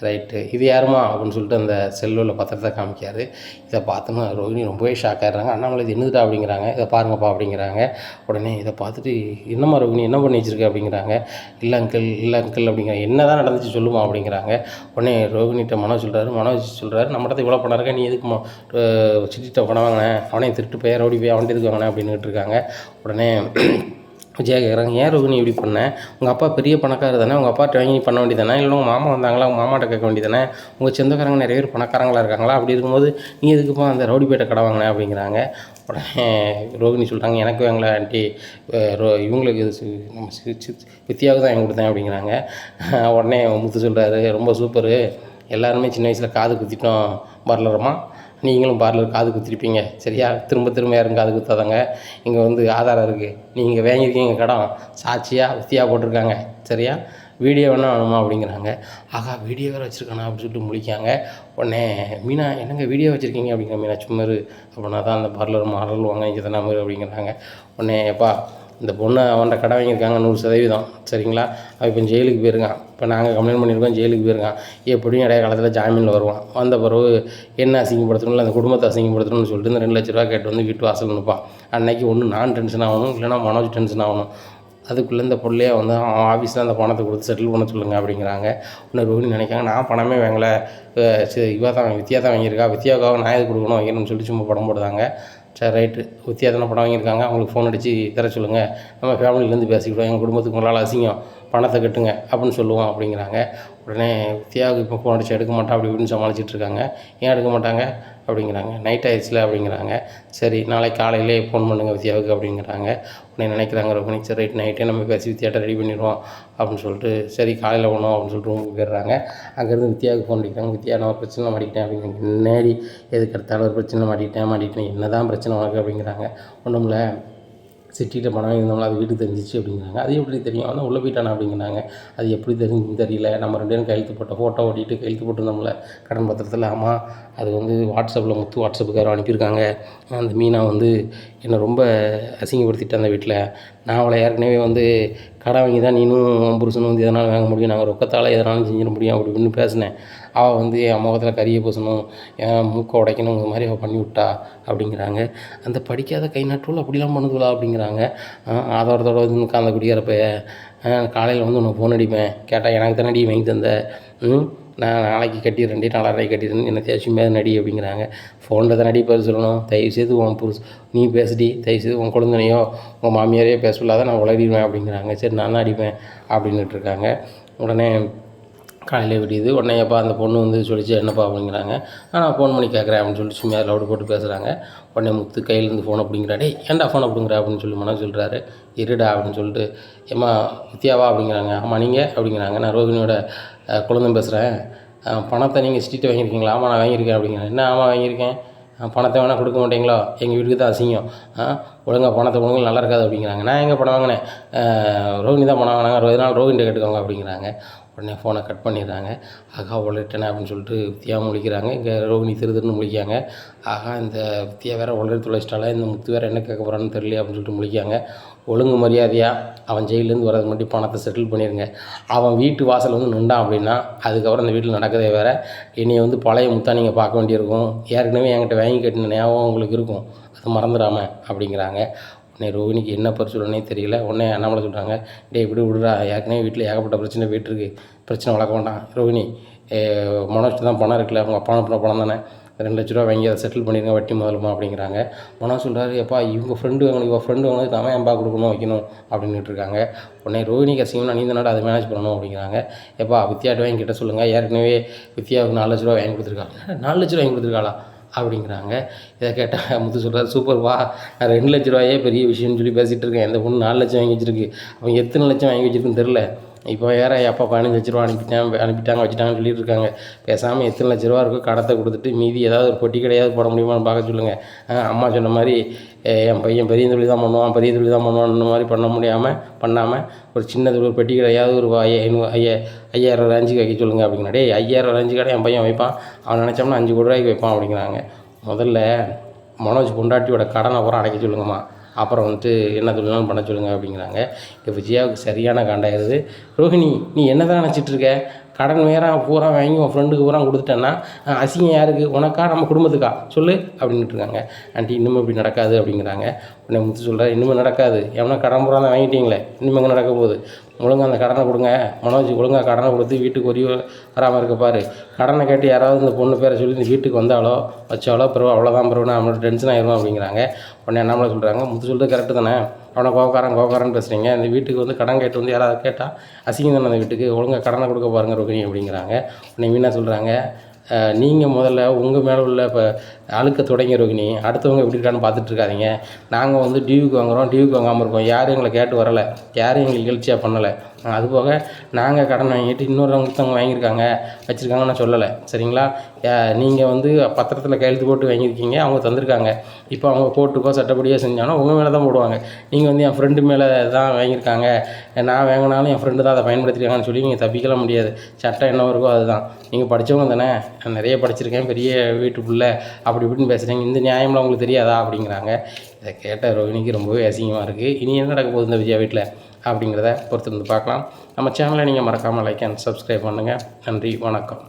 ரைட்டு, இது யாருமா அப்படின்னு சொல்லிட்டு அந்த செல்லில் பத்திரத்தை காமிக்காரு. இதை பார்த்தோன்னா ரோஹிணி ரொம்பவே ஷாக் ஆகிடுறாங்க. அண்ணாமலை இது என்னதுடா அப்படிங்கிறாங்க. இதை பாருங்கப்பா அப்படிங்கிறாங்க. உடனே இதை பார்த்துட்டு என்னம்மா ரோஹிணி என்ன பண்ணி வச்சிருக்க அப்படிங்கிறாங்க. இல்லை அங்கிள் அப்படிங்கிறாங்க. என்ன தான் நடந்துச்சு சொல்லுமா அப்படிங்கிறாங்க. உடனே ரோஹிணிகிட்ட மனோஜ் சொல்கிறாரு நம்மகிட்ட இவ்வளோ பணம் இருக்கா, நீ எதுக்கு சிட்டிகிட்ட பணம் வாங்கினேன், அவனே திருட்டு போய் ரவுடி போய் அவன்ட்டு எதுக்கு வாங்கினேன் அப்படின்னுட்டு இருக்காங்க. உடனே விஜயா கேட்குறாங்க, ஏன் ரோகிணி இப்படி பண்ண? உங்கள் அப்பா பெரிய பணக்காரர் தானே, உங்கள் அப்பாட்ட வாங்கி நீ பண்ண வேண்டியதானே, இல்லை உங்கள் மாமா வந்தாங்களா உங்கள் மாமாட்ட கேட்க வேண்டியதானே, உங்கள் சொந்தக்காரங்க நிறைய பேர் பணக்காரங்களாக இருக்காங்களா, அப்படி இருக்கும்போது நீ எதுக்குப்பா அந்த ரவுடிப்பேட்டை கடை வாங்கினேன் அப்படிங்கிறாங்க. உடனே ரோகிணி சொல்கிறாங்க, எனக்கு வாங்கல ஆண்டி, இவங்களுக்கு நம்ம வித்தியாவுக்கு தான் வாங்கி கொடுத்தேன் அப்படிங்கிறாங்க. உடனே முத்து சொல்கிறாரு, ரொம்ப சூப்பரு, எல்லாருமே சின்ன வயசில் காது குத்திட்டோம் பார்லரமா, நீங்களும் பார்லர் காது குத்திருப்பீங்க சரியா, திரும்ப திரும்ப யாரும் காது குத்தாதாங்க, இங்கே வந்து ஆதாரம் இருக்குது, நீங்கள் வாங்கியிருக்கீங்க கடன் சாட்சியாக வித்தியாக போட்டிருக்காங்க சரியா, வீடியோ வேணால் வேணுமா அப்படிங்கிறாங்க. ஆகா வீடியோ வேறு வச்சுருக்கானா அப்படின்னு சொல்லிட்டு முழிக்காங்க. உடனே மீனா, என்னங்க வீடியோ வச்சுருக்கீங்க அப்படிங்கிற மீனா, சும்மாரு அப்படின்னா தான் அந்த பார்லர் மாடல் வாங்க இங்கே தானே மாதிரி அப்படிங்கிறாங்க. உடனே எப்பா இந்த பொண்ணு அவன்கிட்ட கடை வாங்கியிருக்காங்க 100% சரிங்களா, அவன் இப்போ ஜெயிலுக்கு போயிருக்கான், இப்போ நாங்கள் கம்ப்ளைண்ட் பண்ணியிருக்கோம், ஜெயிலுக்கு போயிருக்கான், எப்படியும் இடைய காலத்தில் ஜாமீனில் வருவான், வந்த பிறகு என்ன அசிங்கப்படுத்தணும், இல்லை அந்த குடும்பத்தை அசிங்கப்படுத்தணும்னு சொல்லிட்டு இந்த 2 லட்ச ரூபா கேட்டு வந்து வீட்டு வாசல் நிற்பான். அன்னைக்கு ஒன்று நான் டென்ஷன் ஆகணும், இல்லைனா மனோஜ் டென்ஷன் ஆகணும், அதுக்குள்ளே இந்த பிள்ளைய வந்து அவன் ஆஃபீஸில் அந்த பணத்தை கொடுத்து செட்டில் பண்ண சொல்லுங்கள் அப்படிங்கிறாங்க. இன்னொரு ரோகிணி நினைக்காங்க, நான் பணமே வாங்கலை, இவா தான் வித்தியா தான் வாங்கியிருக்கா, வித்தியாவுக்காக நான் எது கொடுக்கணும் வைக்கணும்னு சொல்லிட்டு சும்மா படம் போடுதாங்க. சரி ரைட்டு, வித்தியா தானே படம் வாங்கியிருக்காங்க, அவங்களுக்கு ஃபோன் அடித்து தர சொல்லுங்கள், நம்ம ஃபேமிலியிலேருந்து பேசிக்கிட்டோம், எங்கள் குடும்பத்துக்கு உங்களால் அசிங்கம், பணத்தை கட்டுங்க அப்படின்னு சொல்லுவோம் அப்படிங்கிறாங்க. உடனே வித்தியாவுக்கு இப்போ ஃபோன் அடித்து எடுக்க மாட்டான் அப்படி இப்படின்னு சமாளிச்சிட்ருக்காங்க. ஏன் எடுக்க மாட்டாங்க அப்படிங்கிறாங்க, நைட் ஆயிடுச்சுல அப்படிங்கிறாங்க. சரி நாளைக்கு காலையிலே ஃபோன் பண்ணுங்கள் வித்தியாவுக்கு அப்படிங்கிறாங்க. உடனே நினைக்கிறாங்க ரோகிணி, சரி ரைட் நைட்டே நம்ம பேசி வித்தியாட்ட ரெடி பண்ணிடுவோம் அப்படின்னு சொல்லிட்டு, சரி காலையில் போகணும் அப்படின்னு சொல்லிட்டு ரூமுக்கு போயிடுறாங்க. அங்கேருந்து வித்தியாவுக்கு ஃபோன் அடிக்கிறாங்க. வித்தியா நான் ஒரு பிரச்சனை மாட்டிக்கிட்டேன் அப்படிங்கிறாங்க. முன்னாடி எதுக்கு எடுத்தாலும் ஒரு பிரச்சனை மாட்டிக்கிட்டேன் என்ன தான் பிரச்சனை உனக்கு அப்படிங்கிறாங்க. ஒன்றும்ல சிட்டியில் பணம் வாங்கியிருந்தோம்ல அது வீட்டுக்கு தெரிஞ்சிச்சு அப்படிங்கிறாங்க. அது எப்படி தெரியும், ஆனால் உள்ளே போயிட்டானா அப்படிங்கிறாங்க. அது எப்படி தெரிஞ்சுன்னு தெரியல, நம்ம 2 பேரும் கையெழுத்து போட்ட ஃபோட்டோ ஓட்டிட்டு கையெழுத்து போட்டிருந்தோம்ல கடன் பத்திரத்தில், ஆமாம் அது வந்து வாட்ஸ்அப்பில் முத்து வாட்ஸ்அப்புக்காரர் அனுப்பியிருக்காங்க, அந்த மீனா வந்து என்னை ரொம்ப அசிங்கப்படுத்திட்டு அந்த வீட்டில், நான் அவளை ஏற்கனவே வந்து கடன் வாங்கி தான் நீனும் புருஷனும் வந்து எதனாலும் வாங்க முடியும், நாங்கள் ரொக்கத்தால் எதனாலும் செஞ்சிட முடியும் அப்படி இப்படின்னு பேசினேன், அவள் வந்து என் முகத்தில் கறியை பூசணும், என் மூக்கை உடைக்கணும், இந்த மாதிரி அவள் பண்ணி விட்டா அப்படிங்கிறாங்க. அந்த படிக்காத கை நாட்டுல அப்படிலாம் பண்ணுதுலா அப்படிங்கிறாங்க. ஆதாரத்தோடு வந்து உட்காந்த குடிக்கிறப்ப காலையில் வந்து உனக்கு ஃபோன் அடிப்பேன், கேட்டால் எனக்கு தானடி வாங்கி தந்த, நான் நாளைக்கு கட்டிடுறேன், 4.5 கட்டிடுறேன், என்ன தேய்ச்சி மேலே நடி அப்படிங்கிறாங்க. ஃபோனில் தான் நடி பேச சொல்லணும், தயவுசெய்து உன் நீ பேசுடி, தயவுசெய்து உன் குழந்தைனையோ உன் மாமியாரையோ பேச சொல்லாத, நான் உளறிடுவேன் அப்படிங்கிறாங்க. சரி நான் தான் அடிப்பேன் அப்படின்னுட்டு இருக்காங்க. உடனே காலையில் விடியுது. உடனே எப்பா அந்த பொண்ணு வந்து சொல்லிச்சு, என்னப்பா அப்படிங்கிறாங்க. நான் ஃபோன் பண்ணி கேட்குறேன் அப்படின்னு சொல்லிட்டு சும்மா லவுடு போட்டு பேசுகிறாங்க. உடனே முத்து கையிலேருந்து ஃபோனை அப்படிங்கிறா, டேய் ஏன்டா ஃபோன் அப்படிங்கிற அப்படின்னு சொல்லி மனோ சொல்கிறாரு. இருடா அப்படின்னு சொல்லிட்டு, ஏம்மா வித்தியாவா அப்படிங்கிறாங்க. ஆமாம் நீங்கள் அப்படிங்கிறாங்க. நான் ரோகிணியோட குழந்தை பேசுகிறேன், பணத்தை நீங்கள் ஸ்ட்ரீட்டை வாங்கியிருக்கீங்களா? ஆமாம் நான் வாங்கியிருக்கேன் அப்படிங்கிறேன். என்ன ஆமாம் வாங்கியிருக்கேன், பணத்தை வேணால் கொடுக்க மாட்டீங்களா, எங்கள் வீட்டுக்கு தான் அசிங்கம், ஒழுங்காக பணத்தை கொடுங்க நல்லா இருக்காது அப்படிங்கிறாங்க. நான் எங்கே பணம் வாங்கினேன், ரோகிணி தான் பணம் வாங்கினாங்க, 20 நாள் ரோகிணிட்ட கேட்டுக்கோங்க அப்படிங்கிறாங்க. உடனே ஃபோனை கட் பண்ணிடுறாங்க. ஆகா உளறிட்டேனே அப்படின்னு சொல்லிட்டு வித்தியா முழிக்கிறாங்க. இங்கே ரோகிணி திருன்னு முழிக்காங்க. ஆகா இந்த வித்தியா வேறு உளறி தொலைச்சிட்டால, இந்த முத்து வேறு என்ன கேட்க போகிறான்னு தெரியல அப்படின்னு சொல்லிட்டு முழிக்காங்க. ஒழுங்கு மரியாதையாக அவன் ஜெயிலேருந்து வரதுக்கு மட்டும் பணத்தை செட்டில் பண்ணிடுங்க. அவன் வீட்டு வாசல் வந்து நின்றான் அப்படின்னா அதுக்கப்புறம் அந்த வீட்டில் நடக்கதே வேறு. என்னையை வந்து பழைய முத்தா நீங்கள் பார்க்க வேண்டியிருக்கும், ஏற்கனவே என்கிட்ட வாங்கி கட்டின ஞாபகம் உங்களுக்கு இருக்கும், அதை மறந்துடாமல் அப்படிங்கிறாங்க. உடனே ரோகிணிக்கு என்ன சொல்லணுன்னே தெரியல. உடனே அண்ணாமலை சொல்கிறாங்க, டே இப்படி விடுறா, ஏற்கனவே வீட்டில் ஏகப்பட்ட பிரச்சனை போயிட்டுருக்கு, பிரச்சனை வளர்க்க வேண்டாம் ரோகிணி, மனோஜ்ட்டு தான் பணம் இருக்குல்ல, உங்கள் அப்பா அனுப்பின பணம் தானே, 2 லட்ச ரூபா வாங்கி அதை செட்டில் பண்ணிடுங்க வட்டி முதலுமா அப்படிங்கிறாங்க. மனோஜ் சொல்கிறாரு, எப்பா இவங்க ஃப்ரெண்டு வாங்கணும், இவன் ஃப்ரெண்டு வாங்கினதுக்கு அவன் ஏன்பா கொடுக்கணும் வைக்கணும் அப்படின்ட்டு இருக்காங்க. உடனே ரோகிணிக்கு அசிங்கம்னா நீ தானடா அதை மேனேஜ் பண்ணணும் அப்படிங்கிறாங்க. எப்பா வித்தியாட்ட வாங்கி கிட்ட சொல்லுங்கள், ஏற்கனவே வித்தியாவுக்கு 4 லட்ச ரூபா வாங்கி கொடுத்துருக்காங்க. 4 லட்ச ரூபா வாங்கி கொடுத்துருக்காளா அப்படிங்கிறாங்க. இதை கேட்டால் முத்து சொல்கிறார், சூப்பர் வா, நான் 2 லட்ச ரூபாயே பெரிய விஷயம்னு சொல்லி பேசிகிட்டு இருக்கேன், இந்த பொண்ணு 4 லட்சம் வாங்கி வச்சிருக்கு, அவன் எத்தனை லட்சம் வாங்கி வச்சிருக்குன்னு தெரில, இப்போ வேறு எப்போ 15 லட்ச ரூபா அனுப்பிட்டாங்க வச்சுட்டாங்கன்னு சொல்லிட்டு இருக்காங்க. பேசாமல் எத்தனை லட்ச ரூபா இருக்கோ கடத்தை கொடுத்துட்டு மீதி ஏதாவது ஒரு பொட்டி கடையாவது போட முடியுமான்னு பார்க்க சொல்லுங்கள். அம்மா சொன்ன மாதிரி என் பையன் பெரிய தொழில் தான் பண்ணுவான், பெரிய தொழில் தான் பண்ணுவான்னு மாதிரி பண்ணாமல் ஒரு சின்ன தொழில் பெட்டி கடையாவது ஒரு 5000 ரேஞ்சுக்கு வைக்க சொல்லுங்கள் அப்படிங்கிற. டே 5000 ரேஞ்சு கடை என் பையன் வைப்பான், அவன் நினச்சோம்னா 5 கோடி ரூபாய்க்கு வைப்பான் அப்படிங்கிறாங்க. முதல்ல மனோஜ் பொண்டாட்டியோட கடனை பூரா அடைக்க சொல்லுங்கம்மா, அப்புறம் வந்துட்டு என்ன தொழிலும் பண்ண சொல்லுங்கள் அப்படிங்கிறாங்க. இப்போ விஜயாவுக்கு சரியான காண்டாயிருது. ரோஹிணி நீ என்ன தான் நினச்சிட்ருக்க, கடன் வேற பூரா வாங்கி உன் ஃப்ரெண்டுக்கு பூரா கொடுத்துட்டேன்னா அசிங்கம் யாருக்கு, உனக்கா நம்ம குடும்பத்துக்கா சொல்லு அப்படின்ட்டு இருக்காங்க. ஆண்டி இன்னும் இப்படி நடக்காது அப்படிங்கிறாங்க. உடனே முத்து சொல்கிறார், இன்னுமே நடக்காது, எவனா கடன் பூரா தான் வாங்கிட்டீங்களே, இன்னும் எங்கே நடக்க போகுது, ஒழுங்காக அந்த கடனை கொடுங்க, மனோஜ் ஒழுங்காக கடனை கொடுத்து வீட்டுக்கு வராமல் இருக்க பாரு. கடனை கேட்டு யாராவது இந்த பொண்ணு பேரை சொல்லி இந்த வீட்டுக்கு வந்தாலோ வச்சாலோ பிறகு அவ்வளோதான், பிறகு நம்மளோட டென்ஷன் ஆயிரும் அப்படிங்கிறாங்க. உடனே அண்ணாமலை சொல்கிறாங்க, முத்து சொல்கிறது கரெக்டு தானே, அவனை கோவக்காரன் பேசுகிறீங்க, இந்த வீட்டுக்கு வந்து கடன் கேட்டு வந்து யாராவது கேட்டால் அசிங்கம் தானே அந்த வீட்டுக்கு, ஒழுங்காக கடனை கொடுக்க பாருங்க ரோகிணி அப்படிங்கிறாங்க. உடனே மீனா சொல்கிறாங்க, நீங்கள் முதல்ல உங்கள் மேலே உள்ள இப்போ அழுக்க தொடங்கி ரோகிணி, அடுத்தவங்க எப்படி இருக்கான்னு பார்த்துட்ருக்காதீங்க. நாங்கள் வந்து டியூக்கு வாங்குகிறோம், டியூக்கு வாங்காமல் இருக்கோம், யாரும் எங்களை கேட்டு வரலை, யாரும் எங்களுக்கு எழுச்சியாக பண்ணலை. அதுபோக நாங்கள் கடன் வாங்கிட்டு இன்னொருத்தவங்க வாங்கியிருக்காங்க வச்சுருக்காங்கன்னு நான் சொல்லலை, சரிங்களா? நீங்கள் வந்து பத்திரத்தில் கையெழுத்து போட்டு வாங்கியிருக்கீங்க, அவங்க தந்திருக்காங்க. இப்போ அவங்க கோர்ட்டுக்கோ சட்டப்படியோ செஞ்சாலும் உங்கள் மேலே தான் போடுவாங்க. நீங்கள் வந்து என் ஃப்ரெண்டு மேலே தான் வாங்கியிருக்காங்க, நான் வாங்கினாலும் என் ஃப்ரெண்டு தான் அதை பயன்படுத்தியிருக்காங்கன்னு சொல்லி நீங்கள் தப்பிக்கலாம் முடியாது. சட்டம் என்ன இருக்கோ அதுதான். நீங்கள் படித்தவங்க தானே, நான் நிறைய படிச்சிருக்கேன், பெரிய வீட்டுக்குள்ளே அப்படி இப்படின்னு பேசுகிறீங்க, இந்த நியாயம்லாம் உங்களுக்கு தெரியாதா அப்படிங்கிறாங்க. இதை கேட்ட ரோஹிணிக்கு ரொம்பவே அசிங்கமாக இருக்குது. இனி என்ன நடக்க போகுது இந்த விஜயா வீட்டில் அப்படிங்கிறத பொறுத்திருந்து பார்க்கலாம். நம்ம சேனலை நீங்கள் மறக்காமல் லைக் அண்ட் சப்ஸ்கிரைப் பண்ணுங்கள். நன்றி, வணக்கம்.